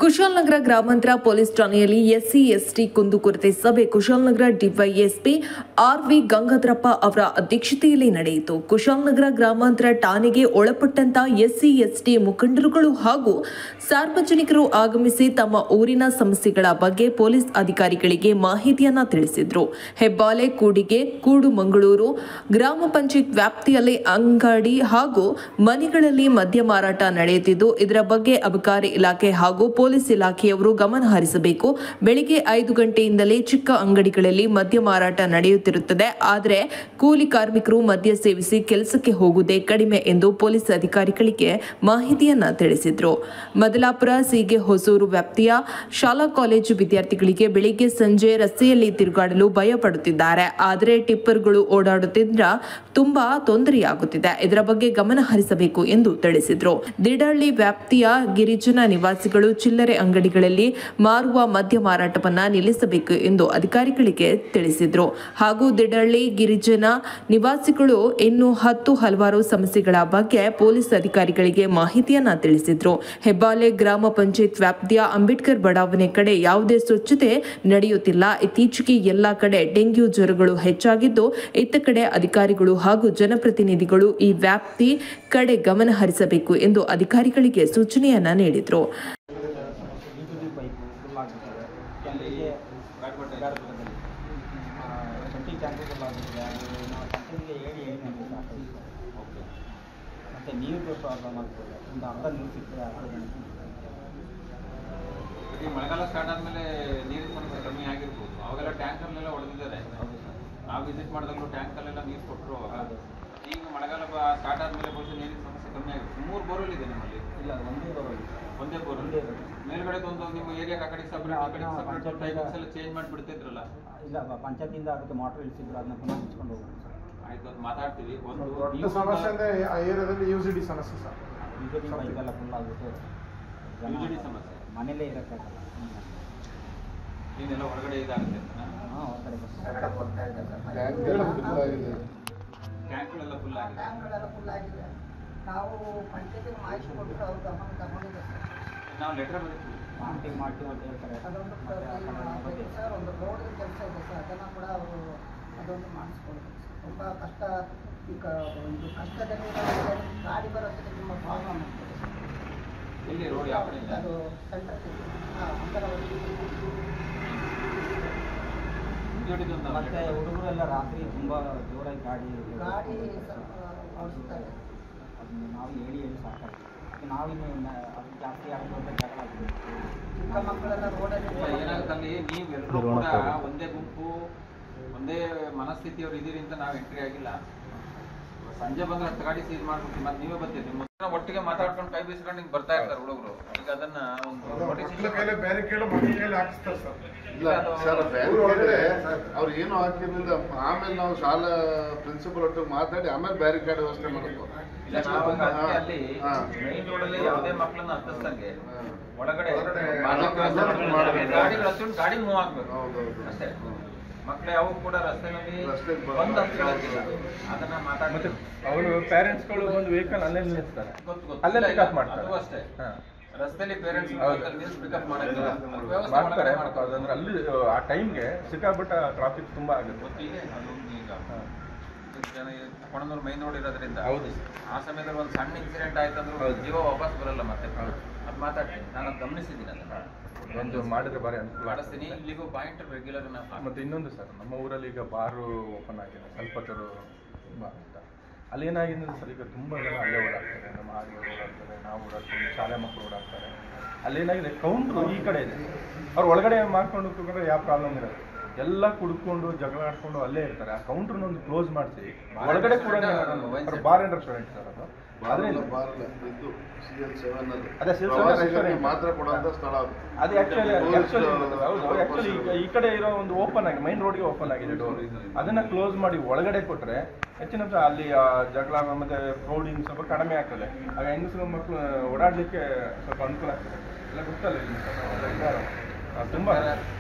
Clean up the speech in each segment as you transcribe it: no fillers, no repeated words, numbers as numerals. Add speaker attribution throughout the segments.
Speaker 1: ಕುಶಾಲನಗರ ಗ್ರಾಮಾಂತರ ಪೊಲೀಸ್ ಠಾಣೆಯಲ್ಲಿ SC ST ಕುಂದುಕೊರತೆ ಸಭೆ ಕುಶಾಲನಗರ ಡಿವೈಎಸ್ಪಿ ಆರ್.ವಿ. ಗಂಗಾಧರಪ್ಪ ಅವರ ಅಧ್ಯಕ್ಷತೆಯಲ್ಲಿ ನಡೆಯಿತು. ಕುಶಾಲನಗರ ಗ್ರಾಮಾಂತರ ಠಾಣೆಗೆ ಒಳಪಟ್ಟಂತ ಎಸ್ಸಿ ಎಸ್ಟಿ ಮುಖಂಡರುಗಳು ಹಾಗೂ ಸಾರ್ವಜನಿಕರು ಆಗಮಿಸಿ ತಮ್ಮ ಊರಿನ ಸಮಸ್ಯೆಗಳ ಬಗ್ಗೆ ಪೊಲೀಸ್ ಅಧಿಕಾರಿಗಳಿಗೆ ಮಾಹಿತಿಯನ್ನ ತಿಳಿಸಿದ್ರು. ಹೆಬ್ಬಾಲೆ, ಕೂಡಿಗೆ, ಕೂಡುಮಂಗಳೂರು ಗ್ರಾಮ ಪಂಚಾಯತ್ ವ್ಯಾಪ್ತಿಯಲ್ಲಿ ಅಂಗಡಿ ಹಾಗೂ ಮನೆಗಳಲ್ಲಿ ಮದ್ಯ ಮಾರಾಟ ನಡೆಯುತ್ತಿದ್ದು, ಇದರ ಬಗ್ಗೆ ಅಬಕಾರಿ ಇಲಾಖೆ ಹಾಗೂ ಪೊಲೀಸ್ ಇಲಾಖೆಯವರು ಗಮನ ಹರಿಸಬೇಕು. ಬೆಳಿಗ್ಗೆ 5 ಗಂಟೆಯಿಂದಲೇ ಚಿಕ್ಕ ಅಂಗಡಿಗಳಲ್ಲಿ ಮದ್ಯ ಮಾರಾಟ ನಡೆಯುತ್ತಿರುತ್ತದೆ. ಆದರೆ ಕೂಲಿ ಕಾರ್ಮಿಕರು ಮದ್ಯ ಸೇವಿಸಿ ಕೆಲಸಕ್ಕೆ ಹೋಗುವುದೇ ಕಡಿಮೆ ಎಂದು ಪೊಲೀಸ್ ಅಧಿಕಾರಿಗಳಿಗೆ ಮಾಹಿತಿಯನ್ನ ತಿಳಿಸಿದ್ರು. ಮದಲಾಪುರ, ಸೀಗೆ ಹೊಸೂರು ವ್ಯಾಪ್ತಿಯ ಶಾಲಾ ಕಾಲೇಜು ವಿದ್ಯಾರ್ಥಿಗಳಿಗೆ ಬೆಳಿಗ್ಗೆ ಸಂಜೆ ರಸ್ತೆಯಲ್ಲಿ ತಿರುಗಾಡಲು ಭಯ ಪಡುತ್ತಿದ್ದಾರೆ. ಆದರೆ ಟಿಪ್ಪರ್ಗಳು ಓಡಾಡುತ್ತಿದ್ದ ತುಂಬಾ ತೊಂದರೆಯಾಗುತ್ತಿದೆ. ಇದರ ಬಗ್ಗೆ ಗಮನ ಹರಿಸಬೇಕು ಎಂದು ತಿಳಿಸಿದ್ರು. ದಿಡಹಳ್ಳಿ ವ್ಯಾಪ್ತಿಯ ಗಿರಿಜನ ನಿವಾಸಿಗಳು ಚಿಲ್ಲರೆ ಅಂಗಡಿಗಳಲ್ಲಿ ಮಾರುವ ಮದ್ಯ ಮಾರಾಟವನ್ನ ನಿಲ್ಲಿಸಬೇಕು ಎಂದು ಅಧಿಕಾರಿಗಳಿಗೆ ತಿಳಿಸಿದ್ರು. ಹಾಗೂ ದಿಡಹಳ್ಳಿ ಗಿರಿಜನ ನಿವಾಸಿಗಳು ಇನ್ನು ಹಲವಾರು ಸಮಸ್ಯೆಗಳ ಬಗ್ಗೆ ಪೊಲೀಸ್ ಅಧಿಕಾರಿಗಳಿಗೆ ಮಾಹಿತಿಯನ್ನ ತಿಳಿಸಿದ್ರು. ಹೆಬ್ಬಾಲೆ ಗ್ರಾಮ ಪಂಚಾಯತ್ ವ್ಯಾಪ್ತಿಯ ಅಂಬೇಡ್ಕರ್ ಬಡಾವಣೆ ಕಡೆ ಯಾವುದೇ ಸ್ವಚ್ಛತೆ ನಡೆಯುತ್ತಿಲ್ಲ. ಇತ್ತೀಚೆಗೆ ಎಲ್ಲಾ ಕಡೆ ಡೆಂಗ್ಯೂ ಜ್ವರಗಳು ಹೆಚ್ಚಾಗಿದ್ದು, ಇತ್ತ ಕಡೆ ಅಧಿಕಾರಿಗಳು ಹಾಗೂ ಜನಪ್ರತಿನಿಧಿಗಳು ಈ ವ್ಯಾಪ್ತಿ ಕಡೆ ಗಮನ ಹರಿಸಬೇಕು ಎಂದು ಅಧಿಕಾರಿಗಳಿಗೆ ಸೂಚನೆಯನ್ನ ನೀಡಿದ್ರು.
Speaker 2: ನೀರು ಪ್ರಾಬ್ಲಮ್ ಆಗ್ತದೆ. ಒಂದು ಅರ್ಧ ನೀರು ಸಿಗ್ತದೆ,
Speaker 3: ಈ ಮಳೆಗಾಲ ಸ್ಟಾರ್ಟ್ ಆದಮೇಲೆ ನೀರಿನ ಸಮಸ್ಯೆ ಕಮ್ಮಿ ಆಗಿರ್ಬೋದು. ಅವಾಗೆಲ್ಲ ಟ್ಯಾಂಕರ್ಲೆಲ್ಲ ಹೊಡೆದಿದ್ದಾರೆ. ನಾವು ವಿಸಿಟ್ ಮಾಡಿದಾಗಲೂ ಟ್ಯಾಂಕಲ್ಲೆಲ್ಲ ನೀರು ಕೊಟ್ಟರು. ಅವಾಗ ಈಗ ಮಳೆಗಾಲ ಸ್ಟಾರ್ಟ್ ಆದಮೇಲೆ ಬಹುಶಃ ನೀರಿನ ಸಮಸ್ಯೆ ಕಮ್ಮಿ ಆಗಿದೆ. 3 ಬೋರ್ವೆಲ್ ಇದೆ ನಮ್ಮಲ್ಲಿ. ಇಲ್ಲ, ಒಂದೇ ಬೋರ್ವೆಲ್. ಮೇಲ್ಗಡೆ ಒಂದು ನಿಮ್ಮ ಏರಿಯಾಕ್ಕೆ ಆ ಕಡೆ ಸಪ್ರೇಟ್ ಟೈಮಿಂಗ್ಸ್ ಎಲ್ಲ ಚೇಂಜ್ ಮಾಡಿಬಿಡ್ತಿದ್ರಲ್ಲ? ಇಲ್ಲ,
Speaker 2: ಪಂಚಾಯತಿಂದ ಅದಕ್ಕೆ ಮೋಟರ್ ಇಳಿಸಿದ್ರು, ಅದನ್ನ ಪುನಃ ಹಚ್ಕೊಂಡು ಹೋಗೋದು.
Speaker 3: ಆಯ್ತು, ಅದು ಮಾತಾಡ್ತೀವಿ.
Speaker 4: ಒಂದು ಸಮಸ್ಯೆ ಅಂದರೆ ಆ ಏರಿಯಾದಲ್ಲಿ ಯೂಸಿಡಿ ಸಮಸ್ಯೆ ಸರ್.
Speaker 2: ಯೂಸಿಡಿ ಬೈಕೆಲ್ಲ ಫುಲ್ ಆಗುತ್ತೆ.
Speaker 3: ಯೂಸಿಡಿ ಸಮಸ್ಯೆ
Speaker 2: ಮನೇಲೇ ಇರೋಕ್ಕಾಗಲ್ಲ.
Speaker 3: ನೀನೆಲ್ಲ ಹೊರಗಡೆ ಇದಾಗುತ್ತೆ.
Speaker 2: ಹೊರಗಡೆ
Speaker 3: ಟ್ಯಾಂಕ್ಗಳೆಲ್ಲ ಫುಲ್ ಆಗಿದೆ.
Speaker 5: ನಾವು ಪಂಚಾಯತಿಗೆ ಮಾಹಿತಿ ಕೊಟ್ಟು ಅವ್ರು ಗಮನ ತಗೊಂಡಿದ್ದೆ ಸರ್.
Speaker 3: ನಾವು ಲೆಟರ್ ಬರೀತೀವಿ,
Speaker 2: ಮಾಡ್ತೀವಿ ಅಂತ ಹೇಳ್ತಾರೆ.
Speaker 5: ಅದೊಂದು ಸರ್, ಒಂದು ರೋಡಿನ ಕೆಲಸ ಇದೆ ಸರ್, ಅದನ್ನು ಕೂಡ ಅವರು ಅದೊಂದು ಮಾಡಿಸ್ಕೊಳ್ಬೇಕು. ತುಂಬ ಕಷ್ಟ. ಈಗ ಒಂದು ಕಷ್ಟದಲ್ಲಿ ಗಾಡಿ ಬರೋದಕ್ಕೆ ತುಂಬ ಪ್ರಾಬ್ಲಮ್ ಆಗ್ತದೆ.
Speaker 3: ಎಲ್ಲಿ ರೋಡ್ ಯಾವ ಕಡೆ?
Speaker 5: ಅದು ಸೆಂಟರ್
Speaker 2: ಮತ್ತೆ ಹುಡುಗರೆಲ್ಲ ರಾತ್ರಿ ತುಂಬ ಜೋರಾಗಿ ಗಾಡಿ
Speaker 5: ಓಡಿಸ್ತಾರೆ.
Speaker 2: ಅದನ್ನು ನಾವು ಹೇಳಿ ಸಾಕಾಗ್ತದೆ. ನಾವಿನ್ನು ಅದು ಜಾಸ್ತಿ ಆಗೋದ್ರೆ ಜಗಳ ಆಗ್ತದೆ.
Speaker 5: ಚಿಕ್ಕ ಮಕ್ಕಳೆಲ್ಲ ರೋಡಲ್ಲಿ
Speaker 3: ಏನಾಗುತ್ತಲ್ಲಿ ನೀವೆಲ್ಲರೂ ಕೂಡ ಒಂದೇ ಗುಂಪು, ಒಂದೇ ಮನಸ್ಥಿತಿಯವರು ಇದೀರಿ ಅಂತ ನಾವು ಎಂಟ್ರಿ ಆಗಿಲ್ಲ. ಸಂಜೆ ಬಂದ್ರೆ 10 ಗಾಡಿ ಸೀಸ್ ಮಾಡ್ಬಿಟ್ಟು ಮತ್ತೆ ನೀವೇ ಬರ್ತೀರಿ. ನಿಮ್ಮ ಒಟ್ಟಿಗೆ ಮಾತಾಡ್ಕೊಂಡು ಕೈ ಬೀಸ್ಕೊಂಡು ಹಿಂಗೆ ಬರ್ತಾ ಇರ್ತಾರೆ ಹುಡುಗರು. ಈಗ ಅದನ್ನ ಒಂದು
Speaker 4: ಬ್ಯಾರಿಕೇಡ್ ಮಕ್ಕಳ ಕೈಲಿ ಹಾಕಿಸ್ತಾರೆ ಸರ್.
Speaker 6: ಇಲ್ಲ ಸರ್, ಬ್ಯಾರಿಕೇಡ್ ಅವ್ರು ಏನು ಹಾಕಿರಲಿಲ್ಲ. ಆಮೇಲೆ ನಾವು ಶಾಲಾ ಪ್ರಿನ್ಸಿಪಲ್ ಒಟ್ಟಿಗೆ ಮಾತಾಡಿ ಆಮೇಲೆ ಬ್ಯಾರಿಕೇಡ್ ವ್ಯವಸ್ಥೆ ಮಾಡಬೇಕು.
Speaker 3: ಇಲ್ಲ, ನಾವು ಅಲ್ಲಿ ಮೈನ್ ರೋಡಲ್ಲಿ ಯಾವುದೇ ಮಕ್ಕಳನ್ನ ಹತ್ತಿಸ್ದಂಗೆ ಒಳಗಡೆ ಗಾಡಿಗಳು ಹತ್ಕೊಂಡು ಗಾಡಿ ಮೂವ್ ಆಗ್ಬೇಕು ಅಷ್ಟೇ. ಮಕ್ಕಳು ಯಾವ ಕೂಡ ರಸ್ತೆಯಲ್ಲಿ ಬಂದು ಹತ್ತಿಲ್ಲ. ಅದನ್ನ ಮಾತಾಡ್ತಾರೆ.
Speaker 4: ಅವರು ಪೇರೆಂಟ್ಸ್ಗಳು ಒಂದು ವೆಹಿಕಲ್ ಅಲ್ಲೇ ನಿಲ್ಲಿಸ್ತಾರೆ, ಅಲ್ಲೇ ಪಿಕಪ್ ಮಾಡ್ತಾರೆ.
Speaker 3: ಅದು ಅಷ್ಟೇ, ರಸ್ತೆಯಲ್ಲಿ ಪೇರೆಂಟ್ಸ್ ನಿಲ್ಸಿ ಪಿಕಪ್
Speaker 4: ಮಾಡ್ತಾರೆ. ಅಂದ್ರೆ ಅಲ್ಲಿ ಆ ಟೈಮ್ಗೆ ಸಿಕ್ಕಾಬಿಟ್ಟ ಟ್ರಾಫಿಕ್ ತುಂಬಾ ಆಗುತ್ತೆ.
Speaker 3: ಈಗ ಕೊಣನೂರು ಮೈನ್ ರೋಡ್ ಇರೋದ್ರಿಂದ ಆ ಸಮಯದಲ್ಲಿ ಒಂದು ಸಣ್ಣ ಇನ್ಸಿಡೆಂಟ್ ಆಯ್ತು ಅಂದ್ರೆ ಜೀವ ವಾಪಸ್ ಬರಲ್ಲ. ಮತ್ತೆ ಅದು ಮಾತಾಡ್ತೀನಿ, ನಾನು ಅದು ಗಮನಿಸಿದ್ದೀನಿ. ಅದನ್ನ
Speaker 4: ಒಂದು ಮಾಡಿದ್ರೆ ಬಾರಿ
Speaker 3: ಮಾಡಿಸ್ತೀನಿ. ಇಲ್ಲಿಗೂ ಪಾಯಿಂಟ್ ರೆಗ್ಯುಲರ್.
Speaker 4: ಮತ್ತೆ ಇನ್ನೊಂದು ಸರ್, ನಮ್ಮ ಊರಲ್ಲಿ ಈಗ ಬಾರು ಓಪನ್ ಆಗಿದೆ, ಸ್ವಲ್ಪತರು ಬಾರ್ ಅಂತ. ಅಲ್ಲಿ ಏನಾಗಿದೆ ಅಂದ್ರೆ ಸರ್, ಈಗ ತುಂಬ ಜನ ಅಲ್ಲೇ ಓಡಾಡ್ತಾರೆ. ನಮ್ಮ ಆಡಿಯವರು ಓಡಾಡ್ತಾರೆ, ನಾವು ಓಡಾಡ್ತೀವಿ, ಶಾಲೆ ಮಕ್ಕಳು ಓಡಾಡ್ತಾರೆ. ಅಲ್ಲೇನಾಗಿದೆ, ಕೌಂಟ್ರು ಈ ಕಡೆ ಇದೆ. ಅವ್ರು ಒಳಗಡೆ ಮಾಡ್ಕೊಂಡು ಕೂತ್ಕೊಂಡ್ರೆ ಯಾವ ಪ್ರಾಬ್ಲಮ್ ಇರೋದು, ಎಲ್ಲ ಕುಡ್ಕೊಂಡು ಜಗಳ ಆಡ್ಕೊಂಡು ಅಲ್ಲೇ ಇರ್ತಾರೆ. ಆ ಕೌಂಟ್ರನ್ನೊಂದು ಕ್ಲೋಸ್ ಮಾಡಿಸಿ ಒಳಗಡೆ ಕೂಡ ಬಾರ್ ಅಂಡ್ ರೆಸ್ಟೋರೆಂಟ್ ಸರ್ ಅದು.
Speaker 6: ಮಾತ್ರ ಕೊಡುವಂತ ಸ್ಥಳ
Speaker 4: ಅದು ಆಕ್ಚುಲಿ ಈ ಕಡೆ ಇರೋ ಒಂದು ಓಪನ್ ಆಗಿ ಮೈನ್ ರೋಡ್ಗೆ ಓಪನ್ ಆಗಿದೆ ಡೋರ್. ಅದನ್ನ ಕ್ಲೋಸ್ ಮಾಡಿ ಒಳಗಡೆ ಕೊಟ್ರೆ ಹೆಚ್ಚಿನ ಅಲ್ಲಿ ಜಗಳ ಮತ್ತೆ ಕ್ರೌಡಿಂಗ್ ಸ್ವಲ್ಪ ಕಡಿಮೆ ಆಗ್ತದೆ. ಆಗ ಹೆಂಗಸರು ಮಕ್ಕಳು ಓಡಾಡ್ಲಿಕ್ಕೆ ಸ್ವಲ್ಪ ಅನುಕೂಲ ಆಗ್ತದೆ. ಎಲ್ಲ ಗೊತ್ತಲ್ಲ, ತುಂಬಾ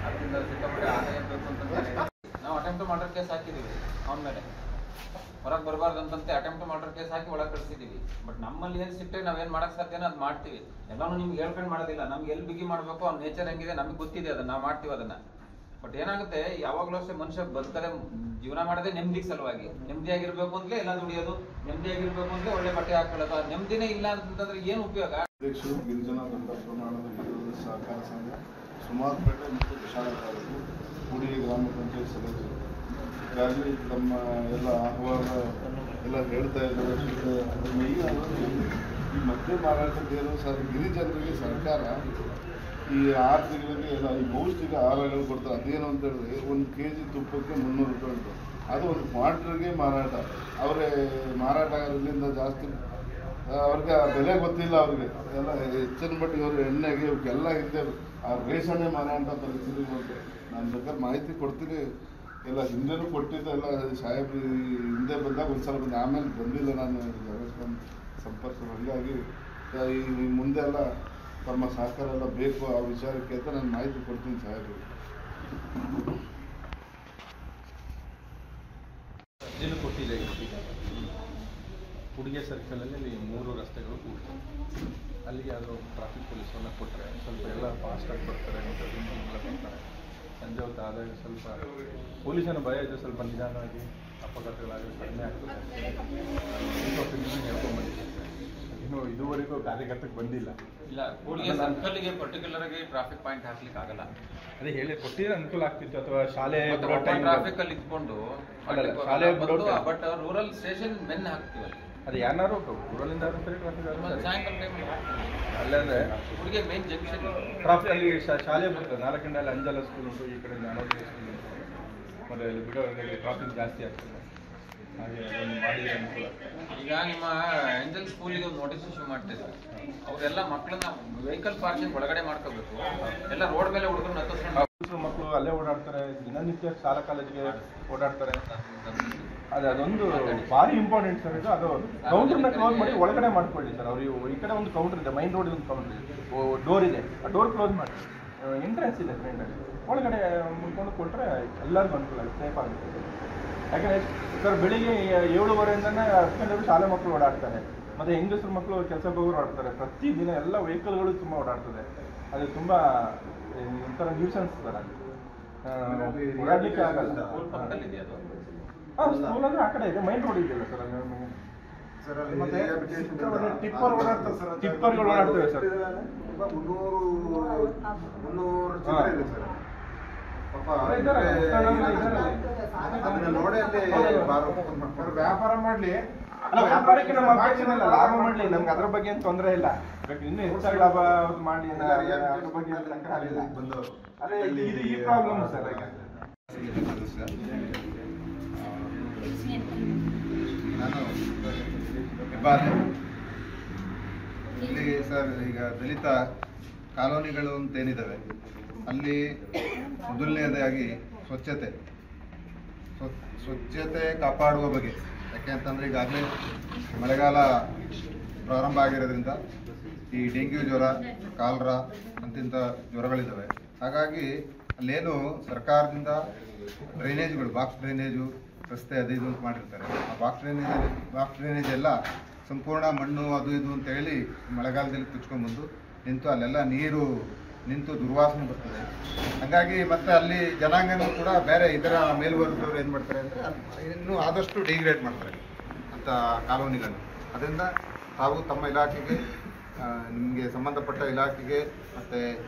Speaker 3: ಅದರಿಂದ ಸಿಕ್ಕಾಪಟ್ಟೆ ಆದಾಯ ಬೇಕು ಅಂತ ನಾವು ಅಟೆಂಪ್ಟ್ ಮಾಡೋ ಕೇಸ್ ಹಾಕಿದ್ದೀವಿ ಅವನ ಮೇಲೆ. ಹೊರಗೆ ಬರಬಾರ್ದು ಅಂತಂತೆ ಅಟೆಂಪ್ಟ್ ಮರ್ಡರ್ ಕೇಸ್ ಹಾಕಿ ಒಳಗೆ ಕಳಿಸಿದ್ದೀವಿ. ಬಟ್ ನಮ್ಮಲ್ಲಿ ಏನು ಸಿಟ್ಟೆ ನಾವೇನು ಮಾಡಕ್ಕೆ ಸಾಧ್ಯನೋ ಅದು ಮಾಡ್ತೀವಿ. ಎಲ್ಲಾನು ನಿಮ್ಗೆ ಹೇಳ್ಕೊಂಡು ಮಾಡೋದಿಲ್ಲ. ನಮ್ಗೆ ಎಲ್ಲಿ ಬಿಗಿ ಮಾಡಬೇಕು, ಅವ್ನ ನೇಚರ್ ಹೆಂಗಿದೆ ನಮಗೆ ಗೊತ್ತಿದೆ, ಅದನ್ನ ನಾವು ಮಾಡ್ತೀವಿ ಅದನ್ನ. ಬಟ್ ಏನಾಗುತ್ತೆ, ಯಾವಾಗಲೂ ಅಷ್ಟೇ ಮನುಷ್ಯ ಬದುಕದೆ ಜೀವನ ಮಾಡೋದೇ ನೆಮ್ಮದಿ ಸಲುವಾಗಿ. ನೆಮ್ಮದಿಯಾಗಿರ್ಬೇಕು ಅಂತಲೇ ಎಲ್ಲ ದುಡಿಯೋದು, ನೆಮ್ಮದಿಯಾಗಿರ್ಬೇಕು ಅಂತಲೇ ಒಳ್ಳೆ ಬಟ್ಟೆ ಹಾಕೊಳ್ಳೋದು. ಆ ನೆಮ್ಮದಿನೇ ಇಲ್ಲ ಅಂತಂದ್ರೆ ಏನು ಉಪಯೋಗ?
Speaker 6: ಅಧ್ಯಕ್ಷರು ಗಿರಿಜನ ದಂಡ ಸಹಕಾರ ಸಂಘ, ಸುಮಾರುಪೇಟೆ ಮತ್ತು ವಿಶಾಲ ತಾಲೂಕು, ಕೂಡಿಗೆ ಗ್ರಾಮ ಪಂಚಾಯತ್ ಸದಸ್ಯರು ಈಗಾಗಲೇ ತಮ್ಮ ಎಲ್ಲ ಆಹ್ವಾನ ಎಲ್ಲ ಹೇಳ್ತಾ ಇದ್ದಾರೆ. ಈ ಮದ್ಯ ಮಾರಾಟಕ್ಕೇನು ಸರ್ ಗಿರಿಜನರಿಗೆ ಸರ್ಕಾರ ಈ 6 ತಿಂಗಳಿಗೆ ಎಲ್ಲ ಈ ಪೌಷ್ಟಿಕ ಆಹಾರಗಳು ಕೊಡ್ತಾರೆ. ಅದೇನು ಅಂತ ಹೇಳಿದ್ರೆ 1 kg ತುಪ್ಪಕ್ಕೆ 300 ರೂಪಾಯಿ ಉಂಟು. ಅದು ಒಂದು ಕ್ವಾರ್ಟರ್ಗೆ ಮಾರಾಟ. ಅವರೇ ಮಾರಾಟಗಾರರಿಂದ ಜಾಸ್ತಿ ಅವ್ರಿಗೆ ಬೆಲೆ ಗೊತ್ತಿಲ್ಲ. ಅವ್ರಿಗೆ ಎಲ್ಲ ಹೆಚ್ಚಿನ ಮಟ್ಟಿಗೆ ಅವರು ಎಣ್ಣೆಗೆ ಇವಕ್ಕೆಲ್ಲ ಹಿಂದೆ ಆ ರೇಷನ್ನೇ ಮಾರಾಟ ಪರಿಸ್ಥಿತಿ ಬಂತು. ನಾನು ಬೇಕಾದ್ರೆ ಮಾಹಿತಿ ಕೊಡ್ತೀನಿ. ಎಲ್ಲ ಹಿಂದೆನೂ ಕೊಟ್ಟಿದ್ದೆ, ಎಲ್ಲ ಸಾಹೇಬ್ ಹಿಂದೆ ಬಂದಾಗ ಒಂದ್ಸಲ ಬಂದು ಆಮೇಲೆ ಬಂದಿಲ್ಲ ನಾನು ಸಂಪರ್ಕ. ಹಾಗಾಗಿ ಈ ಮುಂದೆ ಎಲ್ಲ ತಮ್ಮ ಸಹಕಾರ ಎಲ್ಲ ಬೇಕು ಆ ವಿಚಾರಕ್ಕೆ ಅಂತ ನಾನು ಮಾಹಿತಿ ಕೊಡ್ತೀನಿ ಸಾಹೇಬರು.
Speaker 4: ಅರ್ಜಿನೂ ಕೊಟ್ಟಿದೆ. ಹುಡುಗೆ ಸರ್ಕಲಲ್ಲಿ 3 ರಸ್ತೆಗಳು ಕೂಡ್ತು. ಅಲ್ಲಿಗೆ ಅದು ಟ್ರಾಫಿಕ್ ಪೊಲೀಸನ್ನು ಕೊಟ್ಟರೆ ಸ್ವಲ್ಪ ಎಲ್ಲ ಫಾಸ್ಟಾಗಿ ಬರ್ತಾರೆ ಮತ್ತು ಬರ್ತಾರೆ. ಸಂಜೆ ಹೊತ್ತು ಆದಾಗ ಸ್ವಲ್ಪ ಪೊಲೀಸನ ಭಯ ಇದೆ, ಸ್ವಲ್ಪ ನಿಧಾನವಾಗಿ ಅಪಘಾತಗಳಾಗಿ ಕಡಿಮೆ ಆಗ್ತದೆ. ಹೇಳ್ಕೊಂಡ್ಬಂದಿದ್ದಾರೆ. ಇನ್ನು ಇದುವರೆಗೂ ಕಾರ್ಯಕರ್ತಕ್ಕೆ ಬಂದಿಲ್ಲ.
Speaker 3: ಇಲ್ಲ, ಕೂಡಿಗೆ ಸರ್ಕಲ್ಗೆ ಪರ್ಟಿಕ್ಯುಲರ್ ಆಗಿ ಟ್ರಾಫಿಕ್ ಪಾಯಿಂಟ್ ಹಾಕ್ಲಿಕ್ಕೆ ಆಗಲ್ಲ.
Speaker 4: ಅದೇ ಹೇಳಿ ಕೊಟ್ಟಿದ್ರೆ ಅನುಕೂಲ ಆಗ್ತಿತ್ತು. ಅಥವಾ ಶಾಲೆ
Speaker 3: ಟ್ರಾಫಿಕ್ ಅಲ್ಲಿ ಇಟ್ಕೊಂಡು
Speaker 4: ಶಾಲೆ
Speaker 3: ಬಟ್ ರೂರಲ್ ಸ್ಟೇಷನ್ ಮೆನ್ ಹಾಕ್ತೀವಿ.
Speaker 4: ಅದು ಯಾರು ಊರಲ್ಲಿಂದ ಸರಿ ಟ್ರಾಫಿಕ್
Speaker 3: ಸಾಯಂಕಾಲ ಟೈಮ್
Speaker 4: ಅಲ್ಲಂದ್ರೆ
Speaker 3: ಹುಡುಗಿ ಮೇನ್ ಜಂಕ್ಷನ್
Speaker 4: ಟ್ರಾಫಿಕ್ ಅಲ್ಲಿ ಶಾಲೆ ಬರ್ತದೆ. 4 ಗಂಟೆಯಲ್ಲಿ ಅಂಜಲ ಸ್ಕೂಲ್ ಉಂಟು, ಈ ಕಡೆ ಜ್ಞಾನೋದಯ ಸ್ಕೂಲ್ ಉಂಟು. ಮತ್ತು ಅಲ್ಲಿ ಬಿಡೋದ್ರಲ್ಲಿ ಟ್ರಾಫಿಕ್ ಜಾಸ್ತಿ ಆಗ್ತದೆ. ಹಾಗೆ ಅದನ್ನು ಮಾಡಿದರೆ ಅನುಕೂಲ ಆಗ್ತದೆ.
Speaker 3: ಈಗ ನಿಮ್ಮ ಏಂಜಲ್ ಸ್ಕೂಲಿಗೆ ಒಂದು ನೋಟಿಸ್ ಇಶ್ಯೂ ಮಾಡ್ತಿದ್ದಾರೆ. ಅವರೆಲ್ಲ ಮಕ್ಕಳನ್ನ ವೆಹಿಕಲ್ ಪಾರ್ಕಿಂಗ್ ಒಳಗಡೆ ಮಾಡ್ಕೋಬೇಕು. ಎಲ್ಲ ರೋಡ್ ಮೇಲೆ ಹುಡುಗರು ಹತ್ತಿಸ್ಕೊಂಡು
Speaker 4: ಮಕ್ಕಳು ಅಲ್ಲೇ ಓಡಾಡ್ತಾರೆ. ದಿನನಿತ್ಯ ಶಾಲಾ ಕಾಲೇಜಿಗೆ ಓಡಾಡ್ತಾರೆ. ಅದೊಂದು ಭಾರಿ ಇಂಪಾರ್ಟೆಂಟ್ ಸರ್. ಅದು ಕೌಂಟರ್ನ ಕ್ಲೋಸ್ ಮಾಡಿ ಒಳಗಡೆ ಮಾಡ್ಕೊಳ್ಳಿ ಸರ್. ಅವ್ರು ಈ ಕಡೆ ಒಂದು ಕೌಂಟರ್ ಇದೆ, ಮೈನ್ ರೋಡ್ ಒಂದು ಕೌಂಟರ್ ಇದೆ, ಡೋರ್ ಇದೆ. ಆ ಡೋರ್ ಕ್ಲೋಸ್ ಮಾಡಿ, ಎಂಟ್ರೆನ್ಸ್ ಇದೆ ಫ್ರೆಂಡಲ್ಲಿ, ಒಳಗಡೆ ಮುಂದ್ಕೊಂಡು ಕೊಟ್ಟರೆ ಎಲ್ಲರಿಗೂ ಅನುಕೂಲ ಆಗುತ್ತೆ, ಸೇಫ್ ಆಗುತ್ತೆ. ಯಾಕಂದರೆ ಸರ್ ಬೆಳಿಗ್ಗೆ 7:30ಇಂದನೇ 10 ಗಂಟೆವರೆಗೂ ಶಾಲೆ ಮಕ್ಕಳು ಓಡಾಡ್ತಾರೆ. ಮತ್ತು ಹೆಂಗಸರು ಮಕ್ಕಳು ಕೆಲಸಕ್ಕೆ ಹೋಗೋರು ಓಡಾಡ್ತಾರೆ. ಪ್ರತಿದಿನ ಎಲ್ಲ ವೆಹಿಕಲ್ಗಳು ತುಂಬ ಓಡಾಡ್ತದೆ. ಅದು ತುಂಬ ಒಂಥರ ನ್ಯೂಸೆನ್ಸ್ ಸರ್. ಅದು ಓಡಾಡಲಿಕ್ಕೆ ಆಗಲ್ಲ. ಸ್ಕೂಲ್ ಅಂದರೆ ಆ ಕಡೆ ಇದೆ, ಮೈನ್ ರೋಡ್ ಇದೆಯಲ್ಲ ಸರ್. ಅಲ್ಲಿ ಮತ್ತೆ ಟಿಪ್ಪರ್ ಓಡಾಡ್ತಾರೆ ಸರ್. ಟಿಪ್ಪರ್ಗಳು ಓಡಾಡ್ತವೆ ಸರ್. 300 ಇದೆ ಸರ್. ವ್ಯಾಪಾರ ಮಾಡಲಿ, ಅಲ್ಲ ವ್ಯಾಪಾರಕ್ಕೆ ನಮ್ಮ ಅಪೇಕ್ಷೆ ಇಲ್ಲ, ಲಾಭ ಮಾಡಲಿ, ನಮ್ಗೆ ಅದ್ರ ಬಗ್ಗೆ ಏನು ತೊಂದರೆ ಇಲ್ಲ. ಇನ್ನೂ ಹೆಚ್ಚಾಗಿ ಲಾಭ ಮಾಡಲಿ ಅದ್ರ ಬಗ್ಗೆ ಅದೇ ಇದು ಈ ಪ್ರಾಬ್ಲಮ್ ಸರ್.
Speaker 7: ನಾನು ಹೆಬ್ಬಾಲೆ ಇಲ್ಲಿ ಸರ್. ಈಗ ದಲಿತ ಕಾಲೋನಿಗಳು ಅಂತೇನಿದ್ದಾವೆ ಅಲ್ಲಿ ಮೊದಲನೇದಾಗಿ ಸ್ವಚ್ಛತೆ ಕಾಪಾಡುವ ಬಗ್ಗೆ. ಯಾಕೆ ಅಂತಂದರೆ ಈಗಾಗಲೇ ಮಳೆಗಾಲ ಪ್ರಾರಂಭ ಆಗಿರೋದ್ರಿಂದ ಈ ಡೆಂಗ್ಯೂ ಜ್ವರ, ಕಾಲರಾ ಅಂತಿಂಥ ಜ್ವರಗಳಿದ್ದಾವೆ. ಹಾಗಾಗಿ ಅಲ್ಲೇನು ಸರ್ಕಾರದಿಂದ ಡ್ರೈನೇಜ್ಗಳು, ಬಾಕ್ಸ್ ಡ್ರೈನೇಜು, ರಸ್ತೆ ಅದು ಇದು ಅಂತ ಮಾಡಿರ್ತಾರೆ. ಆ ಬಾಕ್ಸ್ ಡ್ರೈನೇಜ್ ಎಲ್ಲ ಸಂಪೂರ್ಣ ಮಣ್ಣು ಅದು ಇದು ಅಂತ ಹೇಳಿ ಮಳೆಗಾಲದಲ್ಲಿ ಕುಚ್ಕೊಂಡ್ಬಂದು ನಿಂತು ಅಲ್ಲೆಲ್ಲ ನೀರು ನಿಂತು ದುರ್ವಾಸನೆ ಬರ್ತದೆ. ಹಾಗಾಗಿ ಮತ್ತೆ ಅಲ್ಲಿ ಜನಾಂಗನೂ ಕೂಡ ಬೇರೆ ಇದರ ಮೇಲ್ವರ್ಗದವ್ರು ಏನು ಮಾಡ್ತಾರೆ ಅಂದರೆ ಇನ್ನೂ ಆದಷ್ಟು ಡಿಗ್ರೇಡ್ ಮಾಡ್ತಾರೆ ಅಂತ ಕಾಲೋನಿಗಳನ್ನು. ಅದರಿಂದ ತಾವು ತಮ್ಮ ಇಲಾಖೆಗೆ, ನಿಮಗೆ ಸಂಬಂಧಪಟ್ಟ ಇಲಾಖೆಗೆ ಮತ್ತು